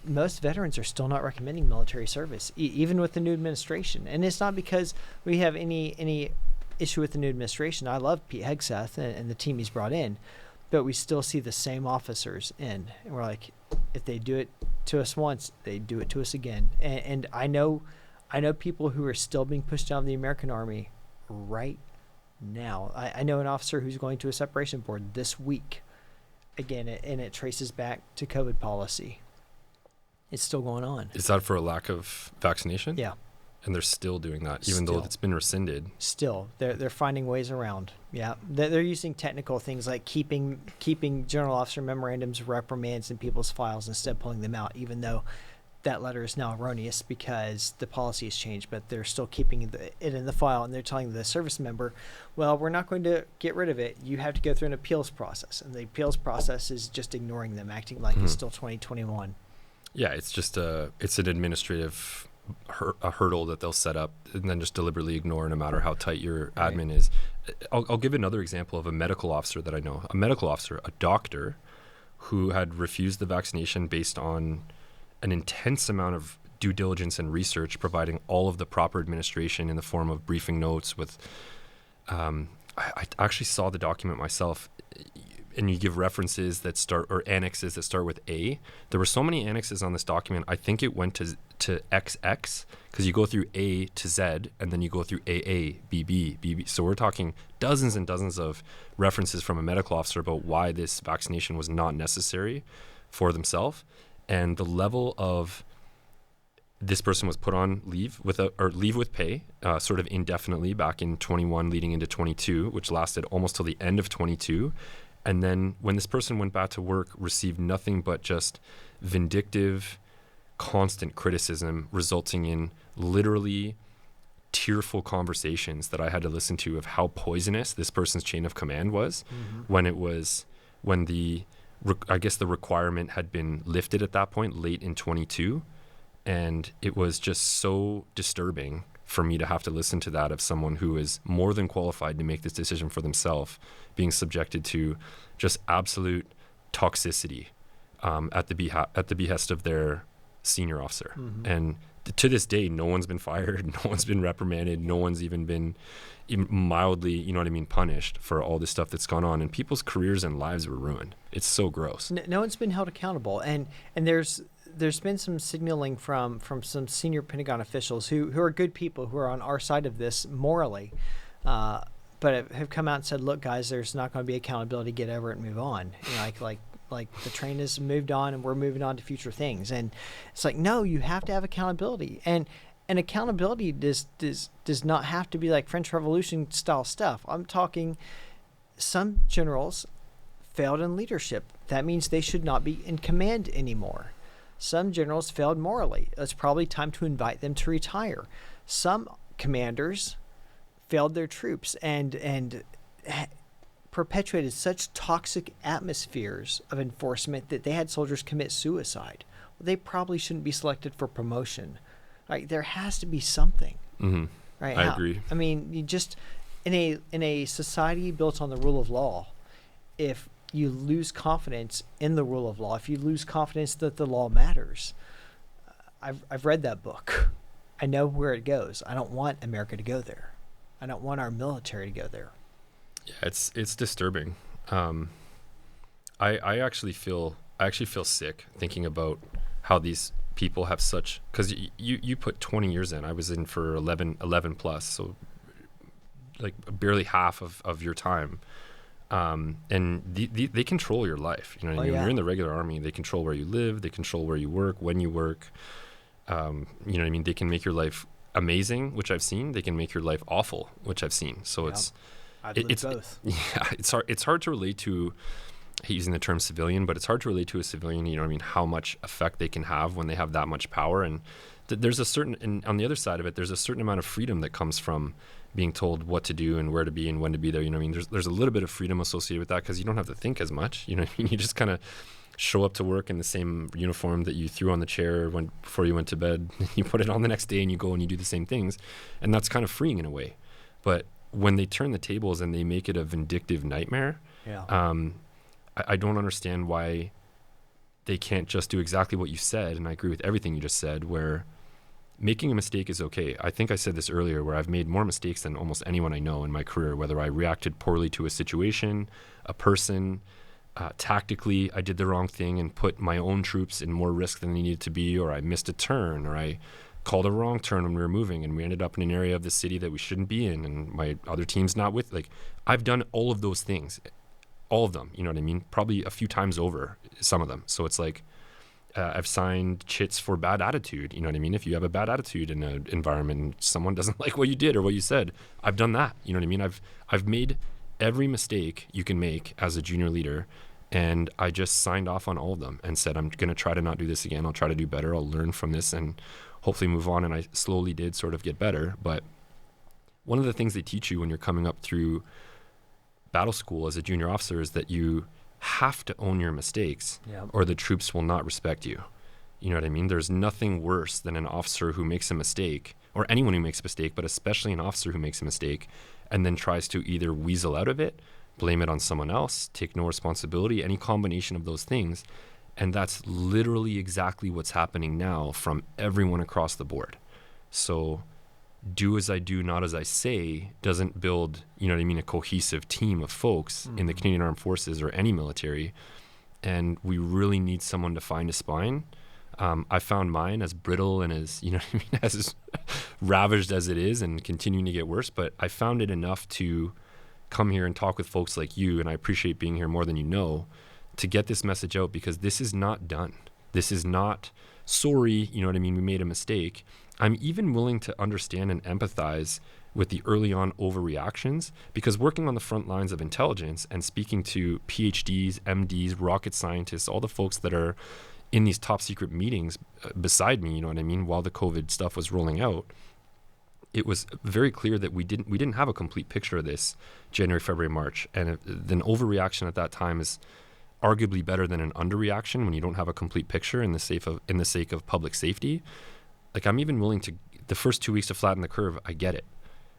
[SPEAKER 2] most veterans are still not recommending military service, even with the new administration. And it's not because we have any issue with the new administration. I love Pete Hegseth and the team he's brought in, but we still see the same officers in. And we're like, if they do it to us once, they do it to us again. And I know people who are still being pushed out of the American Army right now. I know an officer who's going to a separation board this week. Again, and it traces back to COVID policy. It's still going on.
[SPEAKER 3] Is that for a lack of vaccination?
[SPEAKER 2] Yeah.
[SPEAKER 3] And they're still doing that, even though it's been rescinded.
[SPEAKER 2] Still, they're finding ways around. Yeah, they're using technical things like keeping general officer memorandums, reprimands in people's files instead of pulling them out, even though that letter is now erroneous because the policy has changed. But they're still keeping it in the file, and they're telling the service member, well, we're not going to get rid of it. You have to go through an appeals process, and the appeals process is just ignoring them, acting like it's still 2021.
[SPEAKER 3] Yeah, it's just it's an administrative hurdle that they'll set up and then just deliberately ignore, no matter how tight your admin is. I'll give another example of a medical officer that I know. A medical officer, a doctor, who had refused the vaccination based on an intense amount of due diligence and research, providing all of the proper administration in the form of briefing notes with I actually saw the document myself, and you give references that start, or annexes that start with A. There were so many annexes on this document. I think it went to XX, because you go through A to Z, and then you go through AA, BB, BB. So we're talking dozens and dozens of references from a medical officer about why this vaccination was not necessary for themselves. And the level of this person was put on leave with pay, sort of indefinitely back in 21 leading into 22, which lasted almost till the end of 22. And then when this person went back to work, received nothing but just vindictive, constant criticism, resulting in literally tearful conversations that I had to listen to of how poisonous this person's chain of command was, when the requirement had been lifted at that point, late in 22. And it was just so disturbing for me to have to listen to that of someone who is more than qualified to make this decision for themselves, being subjected to just absolute toxicity at the behest of their senior officer. Mm-hmm. And to this day, no one's been fired, no one's been reprimanded, no one's even been mildly, punished for all this stuff that's gone on. And people's careers and lives were ruined. It's so gross.
[SPEAKER 2] No one's been held accountable. And there's been some signaling from some senior Pentagon officials who are good people, who are on our side of this morally, but have come out and said, look, guys, there's not going to be accountability. Get over it and move on. Like the train has moved on and we're moving on to future things. And it's like, no, you have to have accountability. And And accountability does not have to be like French Revolution style stuff. I'm talking some generals failed in leadership. That means they should not be in command anymore. Some generals failed morally. It's probably time to invite them to retire. Some commanders failed their troops and perpetuated such toxic atmospheres of enforcement that they had soldiers commit suicide. Well, they probably shouldn't be selected for promotion. Right? There has to be something.
[SPEAKER 3] Mm-hmm.
[SPEAKER 2] Right?
[SPEAKER 3] I agree.
[SPEAKER 2] I mean, you just in a society built on the rule of law, if you lose confidence in the rule of law, if you lose confidence that the law matters, I've read that book. I know where it goes. I don't want America to go there. I don't want our military to go there.
[SPEAKER 3] Yeah, it's disturbing. I actually feel sick thinking about how these people have such, because you put 20 years in. I was in for 11 plus, so like barely half of your time. And they control your life. You know what I mean?
[SPEAKER 2] Yeah.
[SPEAKER 3] When you're in the regular army, they control where you live, they control where you work, when you work. You know what I mean? They can make your life amazing, which I've seen. They can make your life awful, which I've seen. So
[SPEAKER 2] Yep.
[SPEAKER 3] it's
[SPEAKER 2] both.
[SPEAKER 3] Yeah, it's hard to relate to, I hate using the term civilian, but it's hard to relate to a civilian, you know what I mean, how much effect they can have when they have that much power. And there's a certain, and on the other side of it, there's a certain amount of freedom that comes from being told what to do and where to be and when to be there. You know what I mean? There's a little bit of freedom associated with that because you don't have to think as much. You know what I mean? You just kind of show up to work in the same uniform that you threw on the chair before you went to bed. You put it on the next day and you go and you do the same things. And that's kind of freeing in a way. But when they turn the tables and they make it a vindictive nightmare, I don't understand why they can't just do exactly what you said. And I agree with everything you just said, where making a mistake is okay. I think I said this earlier, where I've made more mistakes than almost anyone I know in my career, whether I reacted poorly to a situation, a person, tactically I did the wrong thing and put my own troops in more risk than they needed to be, or I missed a turn, or I called a wrong turn when we were moving and we ended up in an area of the city that we shouldn't be in and my other team's not with. Like, I've done all of those things, all of them, you know what I mean? Probably a few times over, some of them. So it's like, I've signed chits for bad attitude. You know what I mean? If you have a bad attitude in an environment and someone doesn't like what you did or what you said, I've done that. You know what I mean? I've made every mistake you can make as a junior leader, and I just signed off on all of them and said, I'm going to try to not do this again. I'll try to do better. I'll learn from this and hopefully move on. And I slowly did sort of get better. But one of the things they teach you when you're coming up through battle school as a junior officer is that you have to own your mistakes, or the troops will not respect you. You know what I mean? There's nothing worse than an officer who makes a mistake, or anyone who makes a mistake, but especially an officer who makes a mistake and then tries to either weasel out of it, blame it on someone else, take no responsibility, any combination of those things. And that's literally exactly what's happening now from everyone across the board. So do as I do, not as I say doesn't build, you know what I mean, a cohesive team of folks in the Canadian Armed Forces or any military. And we really need someone to find a spine. I found mine as brittle and as, you know what I mean, as ravaged as it is and continuing to get worse. But I found it enough to come here and talk with folks like you, and I appreciate being here more than you know, to get this message out, because this is not done. This is not, sorry, you know what I mean, we made a mistake. I'm even willing to understand and empathize with the early on overreactions, because working on the front lines of intelligence and speaking to PhDs, MDs, rocket scientists, all the folks that are in these top secret meetings beside me, you know what I mean, while the COVID stuff was rolling out, it was very clear that we didn't have a complete picture of this January, February, March. And an overreaction at that time is arguably better than an underreaction when you don't have a complete picture in the sake of public safety. Like, I'm even willing to, the first 2 weeks to flatten the curve, I get it.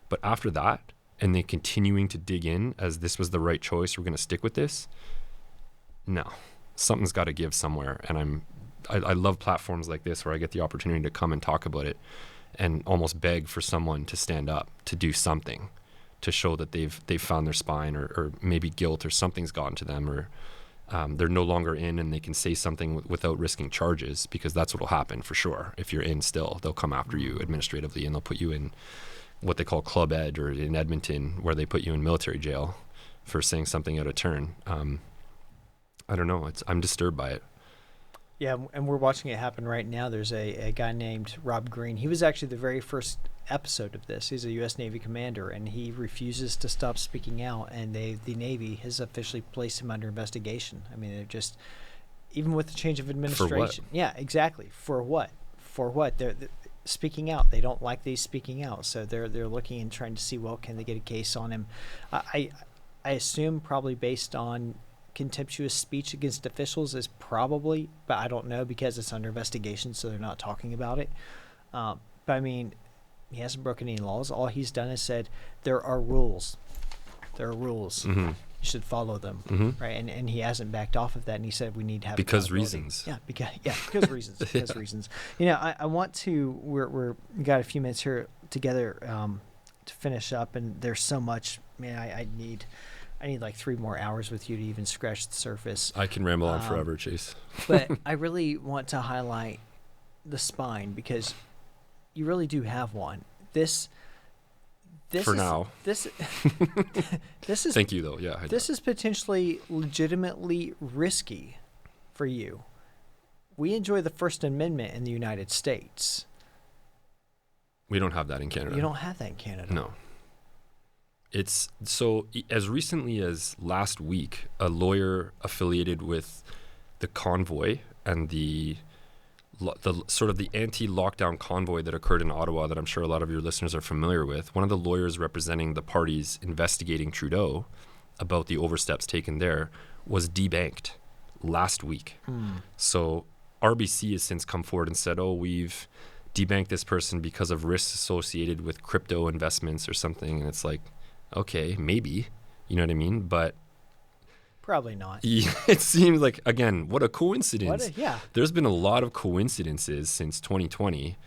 [SPEAKER 3] But after that, and then continuing to dig in as this was the right choice, we're going to stick with this. No, something's got to give somewhere. And I love platforms like this where I get the opportunity to come and talk about it and almost beg for someone to stand up, to do something, to show that they've found their spine, or maybe guilt or something's gotten to them, or they're no longer in and they can say something without risking charges, because that's what will happen for sure. If you're in still, they'll come after you administratively and they'll put you in what they call Club Ed, or in Edmonton, where they put you in military jail for saying something out of turn. I don't know. I'm disturbed by it.
[SPEAKER 2] Yeah, and we're watching it happen right now. There's a guy named Rob Green. He was actually the very first episode of this. He's a U.S. Navy commander, and he refuses to stop speaking out, and the Navy has officially placed him under investigation. I mean, they're just, even with the change of administration.
[SPEAKER 3] For what?
[SPEAKER 2] Yeah, exactly. For what? For what? They're speaking out. They don't like these speaking out, so they're looking and trying to see, well, can they get a case on him? I assume probably based on contemptuous speech against officials is probably, but I don't know because it's under investigation, so they're not talking about it. But I mean, he hasn't broken any laws. All he's done is said there are rules. There are rules.
[SPEAKER 3] Mm-hmm.
[SPEAKER 2] You should follow them, right? And he hasn't backed off of that. And he said we need to have
[SPEAKER 3] because
[SPEAKER 2] accountability.
[SPEAKER 3] reasons.
[SPEAKER 2] Yeah, because reasons. Because reasons. You know, I want to. We got a few minutes here together to finish up, and there's so much. Man, I need like 3 more hours with you to even scratch the surface.
[SPEAKER 3] I can ramble on forever, Chase.
[SPEAKER 2] But I really want to highlight the spine because you really do have one. This
[SPEAKER 3] for
[SPEAKER 2] is,
[SPEAKER 3] now.
[SPEAKER 2] This is.
[SPEAKER 3] Thank you, though. Yeah.
[SPEAKER 2] This is potentially legitimately risky for you. We enjoy the First Amendment in the United States.
[SPEAKER 3] We don't have that in Canada.
[SPEAKER 2] You don't have that in Canada.
[SPEAKER 3] No. It's so as recently as last week, a lawyer affiliated with the convoy and the sort of the anti-lockdown convoy that occurred in Ottawa that I'm sure a lot of your listeners are familiar with. One of the lawyers representing the parties investigating Trudeau about the oversteps taken there was debanked last week. So RBC has since come forward and said, oh, we've debanked this person because of risks associated with crypto investments or something. And it's like, okay, maybe, you know what I mean? But
[SPEAKER 2] probably not.
[SPEAKER 3] It seems like, again, what a coincidence.
[SPEAKER 2] Yeah.
[SPEAKER 3] There's been a lot of coincidences since 2020.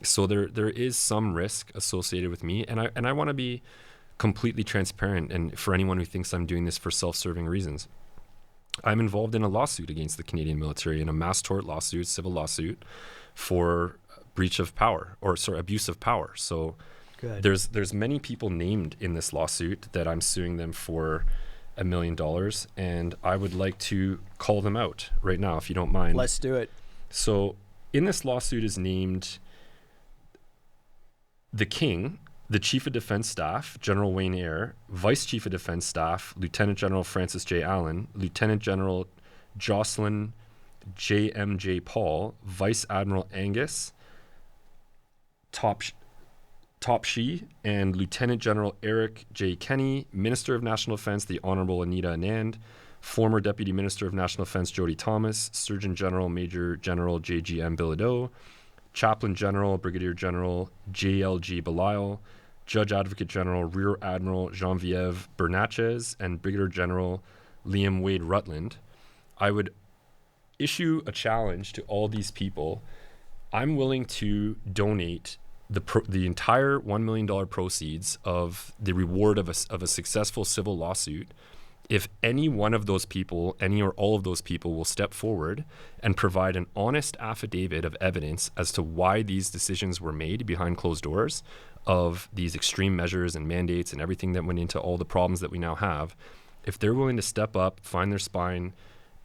[SPEAKER 3] So there is some risk associated with me. And I want to be completely transparent. And for anyone who thinks I'm doing this for self-serving reasons, I'm involved in a lawsuit against the Canadian military, in a mass tort lawsuit, civil lawsuit for breach of power, or sorry, abuse of power. So
[SPEAKER 2] good.
[SPEAKER 3] There's many people named in this lawsuit that I'm suing them for $1 million, and I would like to call them out right now, if you don't mind.
[SPEAKER 2] Let's do it.
[SPEAKER 3] So in this lawsuit is named the King, the Chief of Defense Staff, General Wayne Eyre, Vice Chief of Defense Staff, Lieutenant General Francis J. Allen, Lieutenant General Jocelyn J.M.J. Paul, Vice Admiral Angus Topshee, and Lieutenant General Eric J. Kenny, Minister of National Defense, the Honorable Anita Anand, former Deputy Minister of National Defense Jody Thomas, Surgeon General Major General J.G.M. Bilodeau, Chaplain General Brigadier General J.L.G. Belisle, Judge Advocate General Rear Admiral Genevieve Bernatchez, and Brigadier General Liam Wade Rutland. I would issue a challenge to all these people. I'm willing to donate the entire $1 million proceeds of the reward of a successful civil lawsuit if any one of those people, any or all of those people, will step forward and provide an honest affidavit of evidence as to why these decisions were made behind closed doors, of these extreme measures and mandates and everything that went into all the problems that we now have. If they're willing to step up, find their spine,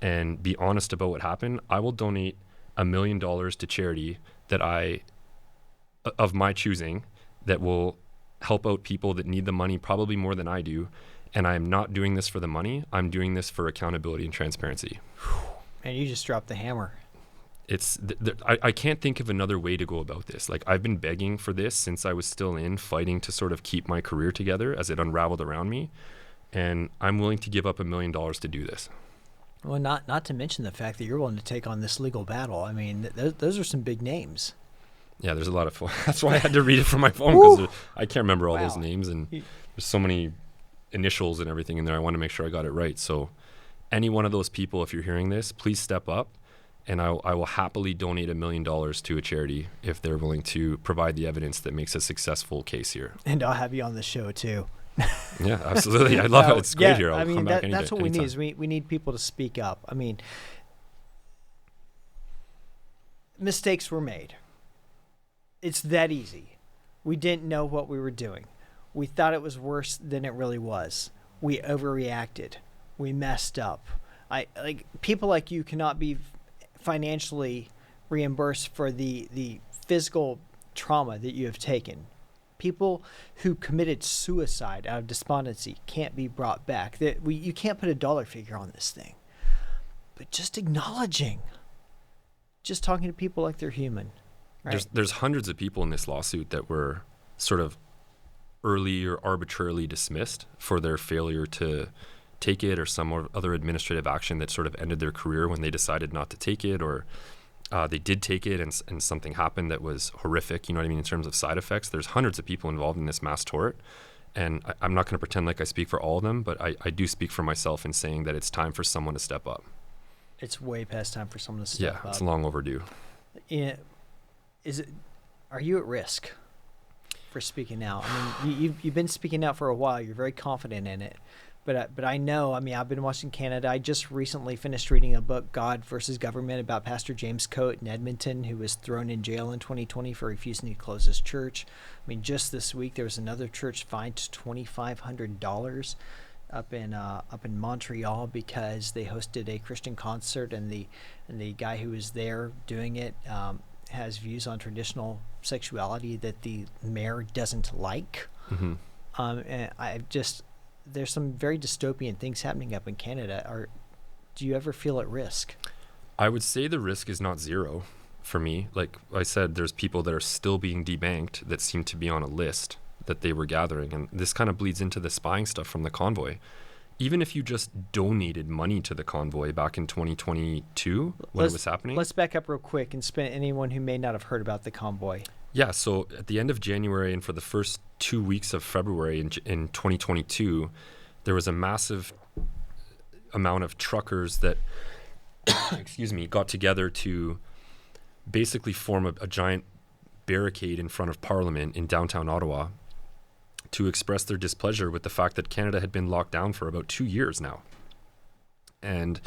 [SPEAKER 3] and be honest about what happened, I will donate $1 million to charity of my choosing, that will help out people that need the money probably more than I do. And I'm not doing this for the money. I'm doing this for accountability and transparency.
[SPEAKER 2] And you just dropped the hammer.
[SPEAKER 3] I can't think of another way to go about this. Like, I've been begging for this since I was still fighting to sort of keep my career together as it unraveled around me. And I'm willing to give up $1 million to do this.
[SPEAKER 2] Well, not to mention the fact that you're willing to take on this legal battle. I mean, those are some big names.
[SPEAKER 3] Yeah, there's a lot of that's why I had to read it from my phone, because I can't remember all those names, and there's so many initials and everything in there. I want to make sure I got it right. So any one of those people, if you're hearing this, please step up, and I will happily donate $1 million to a charity if they're willing to provide the evidence that makes a successful case here.
[SPEAKER 2] And I'll have you on the show too.
[SPEAKER 3] Yeah, absolutely. I love it. It's great here. I'll come back anytime.
[SPEAKER 2] That's what we need. Is we need people to speak up. I mean, mistakes were made. It's that easy. We didn't know what we were doing. We thought it was worse than it really was. We overreacted. We messed up. People like you cannot be financially reimbursed for the physical trauma that you have taken. People who committed suicide out of despondency can't be brought back. You can't put a dollar figure on this thing. But just acknowledging, just talking to people like they're human. Right?
[SPEAKER 3] There's hundreds of people in this lawsuit that were sort of early or arbitrarily dismissed for their failure to take it, or some other administrative action that sort of ended their career when they decided not to take it, or they did take it and something happened that was horrific, you know what I mean, in terms of side effects. There's hundreds of people involved in this mass tort. And I'm not going to pretend like I speak for all of them, but I do speak for myself in saying that it's time for someone to step up.
[SPEAKER 2] It's way past time for someone to step up.
[SPEAKER 3] Yeah, it's long overdue.
[SPEAKER 2] Are you at risk for speaking out? I mean, you've been speaking out for a while. You're very confident in it. But I know, I mean, I've been watching Canada. I just recently finished reading a book, God versus Government, about Pastor James Coate in Edmonton, who was thrown in jail in 2020 for refusing to close his church. I mean, just this week, there was another church fined $2,500 up in Montreal because they hosted a Christian concert, and the guy who was there doing it has views on traditional sexuality that the mayor doesn't like.
[SPEAKER 3] Mm-hmm.
[SPEAKER 2] And there's some very dystopian things happening up in Canada. Do you ever feel at risk?
[SPEAKER 3] I would say the risk is not zero for me. Like I said, there's people that are still being debanked that seem to be on a list that they were gathering. And this kind of bleeds into the spying stuff from the convoy. Even if you just donated money to the convoy back in 2022 when it was happening.
[SPEAKER 2] Let's back up real quick and spin anyone who may not have heard about the convoy.
[SPEAKER 3] Yeah, so at the end of January and for the first 2 weeks of February in 2022, there was a massive amount of truckers that, got together to basically form a giant barricade in front of Parliament in downtown Ottawa to express their displeasure with the fact that Canada had been locked down for about 2 years now. And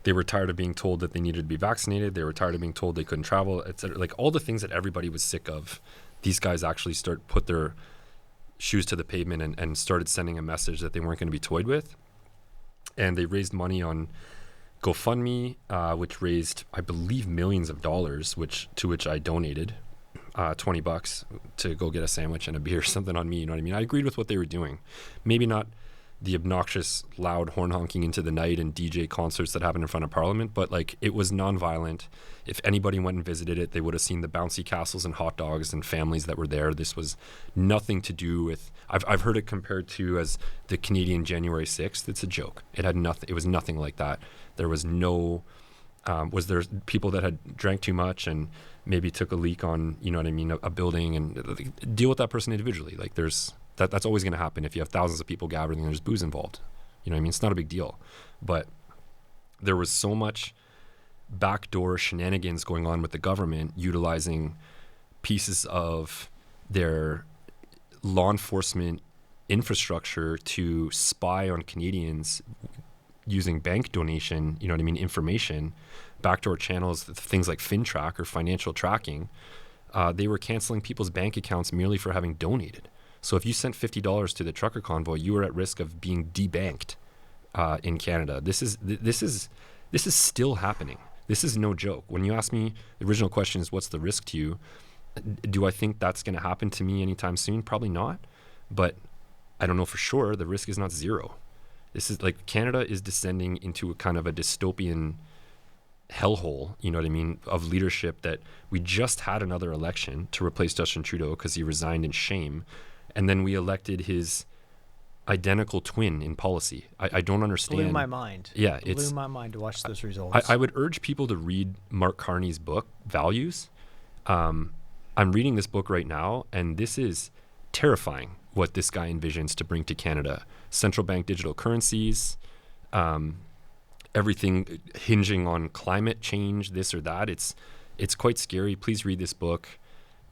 [SPEAKER 3] they were tired of being told that they needed to be vaccinated. They were tired of being told they couldn't travel, etc. Like all the things that everybody was sick of, these guys actually put their shoes to the pavement and started sending a message that they weren't going to be toyed with. And they raised money on GoFundMe, which raised, I believe, millions of dollars, to which I donated $20 to go get a sandwich and a beer, something on me. You know what I mean? I agreed with what they were doing. Maybe not the obnoxious, loud horn honking into the night and DJ concerts that happened in front of Parliament, but like it was nonviolent. If anybody went and visited it, they would have seen the bouncy castles and hot dogs and families that were there. This was nothing to do with, I've heard it compared to as the Canadian January 6th. It's a joke. It had nothing. It was nothing like that. There was no, was there people that had drank too much and maybe took a leak on, you know what I mean, a building, and deal with that person individually. Like that's always going to happen if you have thousands of people gathering and there's booze involved. You know what I mean? It's not a big deal. But there was so much backdoor shenanigans going on with the government, utilizing pieces of their law enforcement infrastructure to spy on Canadians using bank donation, you know what I mean, information, backdoor channels, things like FinTrack or financial tracking. They were canceling people's bank accounts merely for having donated. So if you sent $50 to the trucker convoy, you were at risk of being debanked in Canada. This is still happening. This is no joke. When you ask me, the original question is, what's the risk to you? Do I think that's going to happen to me anytime soon? Probably not. But I don't know for sure. The risk is not zero. This is like Canada is descending into a kind of a dystopian hellhole, you know what I mean, of leadership, that we just had another election to replace Justin Trudeau because he resigned in shame. And then we elected his identical twin in policy. I don't understand.
[SPEAKER 2] Blew my mind.
[SPEAKER 3] Yeah,
[SPEAKER 2] it blew my mind to watch those results.
[SPEAKER 3] I would urge people to read Mark Carney's book, Values. I'm reading this book right now, and this is terrifying what this guy envisions to bring to Canada. Central bank digital currencies, everything hinging on climate change, this or that. It's quite scary. Please read this book.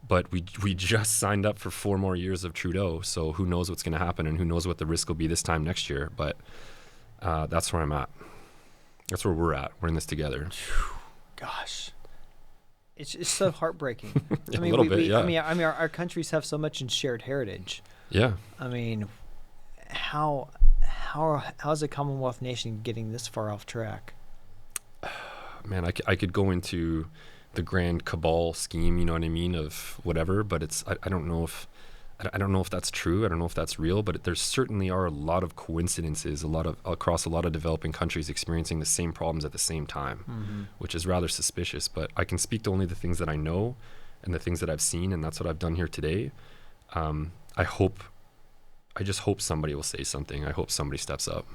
[SPEAKER 3] But we just signed up for 4 more years of Trudeau, so who knows what's going to happen and who knows what the risk will be this time next year. But that's where I'm at. That's where we're at. We're in this together.
[SPEAKER 2] Gosh, it's so heartbreaking.
[SPEAKER 3] I mean, a little bit, yeah.
[SPEAKER 2] I mean, our countries have so much in shared heritage.
[SPEAKER 3] Yeah.
[SPEAKER 2] I mean, how is a Commonwealth nation getting this far off track?
[SPEAKER 3] man, I could go into the grand cabal scheme, you know what I mean, of whatever, but I don't know if that's true. I don't know if that's real, but there certainly are a lot of coincidences, across a lot of developing countries experiencing the same problems at the same time, which is rather suspicious. But I can speak to only the things that I know and the things that I've seen, and that's what I've done here today. I just hope somebody will say something. I hope somebody steps up.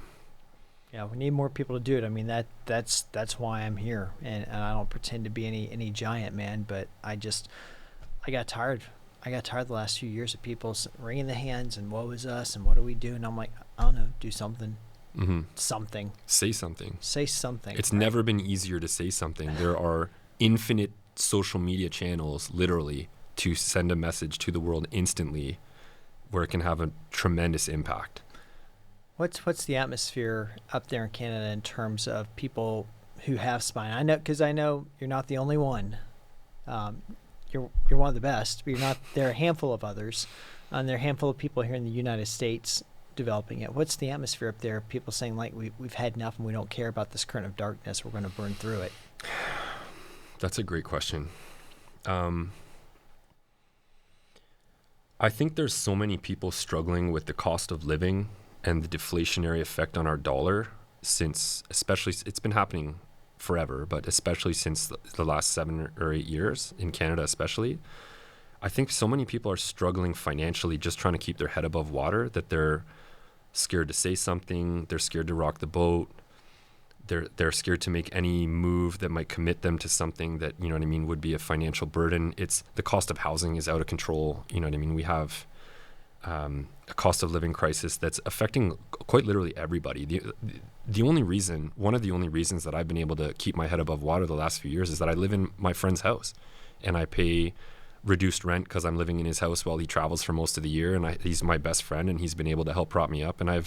[SPEAKER 2] Yeah, we need more people to do it. I mean, that's why I'm here, and I don't pretend to be any giant, man. But I got tired. I got tired the last few years of people wringing the hands and woe is us and what do we do? And I'm like, I don't know, do something. Something.
[SPEAKER 3] Say something.
[SPEAKER 2] Say something.
[SPEAKER 3] It's never been easier to say something. There are infinite social media channels, literally, to send a message to the world instantly, where it can have a tremendous impact.
[SPEAKER 2] What's the atmosphere up there in Canada in terms of people who have spine? I know you're not the only one. You're one of the best, but you're not. There are a handful of others, and there are a handful of people here in the United States developing it. What's the atmosphere up there? People saying like we've had enough and we don't care about this current of darkness. We're going to burn through it.
[SPEAKER 3] That's a great question. I think there's so many people struggling with the cost of living and the deflationary effect on our dollar especially it's been happening forever, but especially since the last 7 or 8 years in Canada, especially. I think so many people are struggling financially, just trying to keep their head above water, that they're scared to say something. They're scared to rock the boat. They're scared to make any move that might commit them to something that, you know what I mean, would be a financial burden. It's the cost of housing is out of control. You know what I mean? We have a cost of living crisis that's affecting quite literally everybody. One of the only reasons that I've been able to keep my head above water the last few years is that I live in my friend's house and I pay reduced rent because I'm living in his house while he travels for most of the year, and he's my best friend and he's been able to help prop me up, and I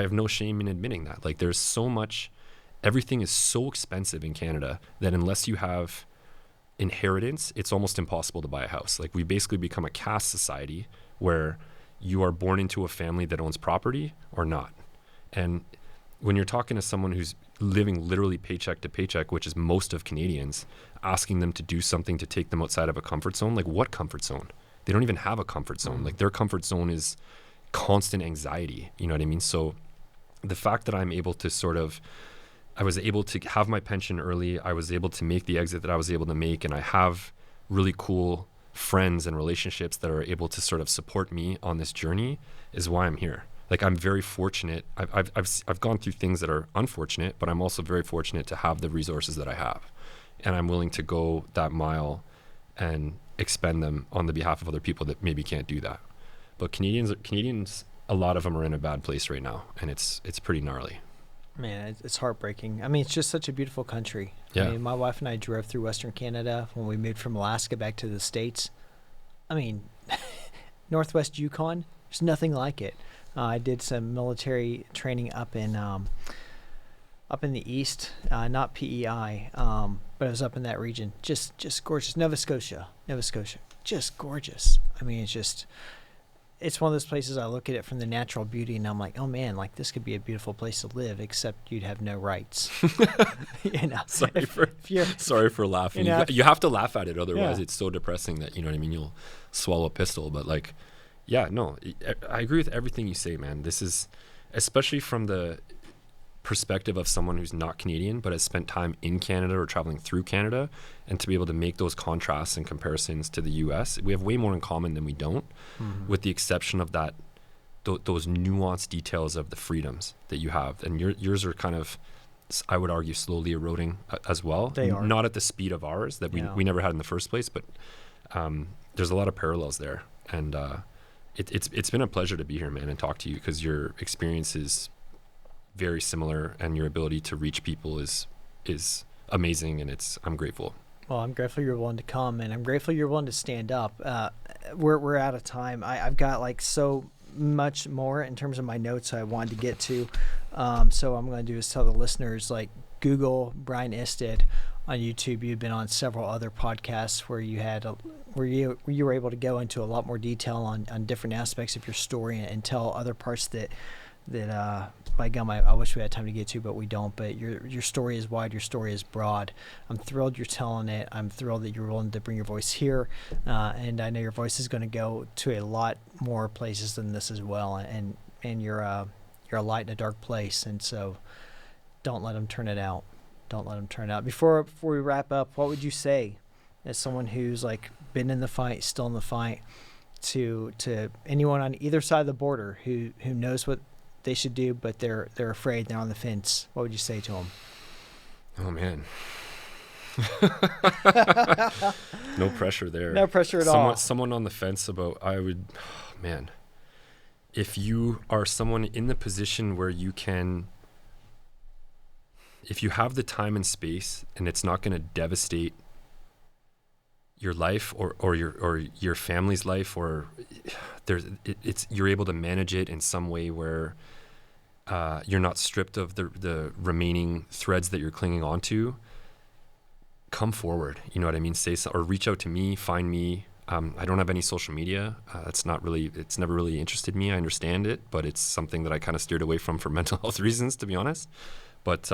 [SPEAKER 3] have no shame in admitting that. Like, there's so much, everything is so expensive in Canada that unless you have inheritance, it's almost impossible to buy a house. Like, we basically become a caste society where you are born into a family that owns property or not. And when you're talking to someone who's living literally paycheck to paycheck, which is most of Canadians, asking them to do something to take them outside of a comfort zone, like what comfort zone? They don't even have a comfort zone. Like, their comfort zone is constant anxiety. You know what I mean? So the fact that I'm able to I was able to have my pension early, I was able to make the exit that I was able to make, and I have really cool friends and relationships that are able to sort of support me on this journey, is why I'm here. Like, I'm very fortunate. I've gone through things that are unfortunate, but I'm also very fortunate to have the resources that I have, and I'm willing to go that mile and expend them on the behalf of other people that maybe can't do that. But Canadians, a lot of them are in a bad place right now, and it's pretty gnarly.
[SPEAKER 2] Man, it's heartbreaking. I mean, it's just such a beautiful country.
[SPEAKER 3] Yeah.
[SPEAKER 2] I mean, my wife and I drove through Western Canada when we moved from Alaska back to the States. I mean, Northwest Yukon, there's nothing like it. I did some military training up in the east, not PEI, but it was up in that region. Just gorgeous. Nova Scotia, just gorgeous. I mean, it's one of those places I look at it from the natural beauty and I'm like, oh man, like this could be a beautiful place to live, except you'd have no rights. You know,
[SPEAKER 3] sorry for laughing. You have to laugh at it, otherwise it's so depressing that, you know what I mean, you'll swallow a pistol. But like, yeah, no, I agree with everything you say, man. This is, especially from the perspective of someone who's not Canadian but has spent time in Canada or traveling through Canada, and to be able to make those contrasts and comparisons to the US, we have way more in common than we don't, with the exception of that those nuanced details of the freedoms that you have, and yours are kind of, I would argue, slowly eroding as well.
[SPEAKER 2] They are
[SPEAKER 3] not at the speed of ours that we never had in the first place, but there's a lot of parallels there, and it's been a pleasure to be here, man, and talk to you, because your experience is very similar, and your ability to reach people is amazing, and I'm grateful.
[SPEAKER 2] Well, I'm grateful you're willing to come, and I'm grateful you're willing to stand up. We're out of time. I've got like so much more in terms of my notes I wanted to get to. So what I'm going to do is tell the listeners, like, Google Brian Isted on YouTube. You've been on several other podcasts where you were able to go into a lot more detail on different aspects of your story and tell other parts that by gum, I wish we had time to get to, but we don't. But your story is wide, your story is broad. I'm thrilled you're telling it. I'm thrilled that you're willing to bring your voice here, and I know your voice is going to go to a lot more places than this as well. And you're a light in a dark place, and so don't let them turn it out. Don't let them turn it out. Before we wrap up, what would you say as someone who's like been in the fight, still in the fight, to anyone on either side of the border who knows what they should do, but they're afraid, they're on the fence? What would you say to them?
[SPEAKER 3] Oh man. No pressure there.
[SPEAKER 2] No pressure at all.
[SPEAKER 3] Someone on the fence about, man, if you are someone in the position where you can, if you have the time and space and it's not going to devastate your life or your family's life, or you're able to manage it in some way where you're not stripped of the remaining threads that you're clinging on to, come forward. You know what I mean? Say so, or reach out to me, find me. I don't have any social media. It's never really interested me. I understand it, but it's something that I kind of steered away from for mental health reasons, to be honest. But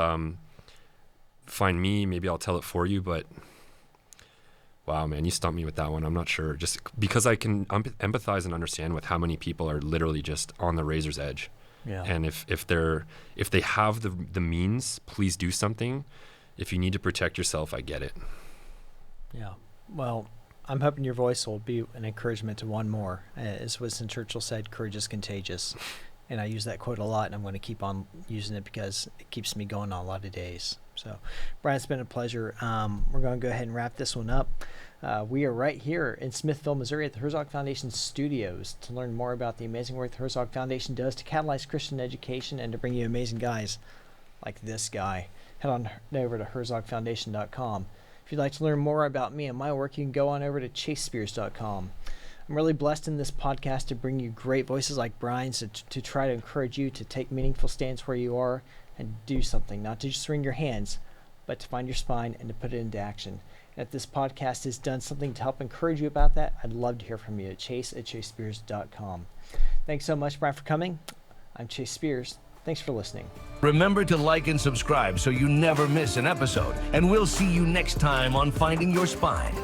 [SPEAKER 3] find me, maybe I'll tell it for you. But wow, man, you stumped me with that one. I'm not sure, just because I can empathize and understand with how many people are literally just on the razor's edge. Yeah. And if they have the means, please do something. If you need to protect yourself, I get it. Yeah.
[SPEAKER 2] Well, I'm hoping your voice will be an encouragement to one more. As Winston Churchill said, courage is contagious. And I use that quote a lot, and I'm going to keep on using it because it keeps me going on a lot of days. So, Brian, it's been a pleasure. We're going to go ahead and wrap this one up. We are right here in Smithville, Missouri at the Herzog Foundation Studios to learn more about the amazing work the Herzog Foundation does to catalyze Christian education and to bring you amazing guys like this guy. Head on over to herzogfoundation.com. If you'd like to learn more about me and my work, you can go on over to chasespears.com. I'm really blessed in this podcast to bring you great voices like Brian's to try to encourage you to take meaningful stands where you are and do something, not to just wring your hands, but to find your spine and to put it into action. And if this podcast has done something to help encourage you about that, I'd love to hear from you at chase@chasespears.com. Thanks so much, Brian, for coming. I'm Chase Spears. Thanks for listening.
[SPEAKER 1] Remember to like and subscribe so you never miss an episode. And we'll see you next time on Finding Your Spine.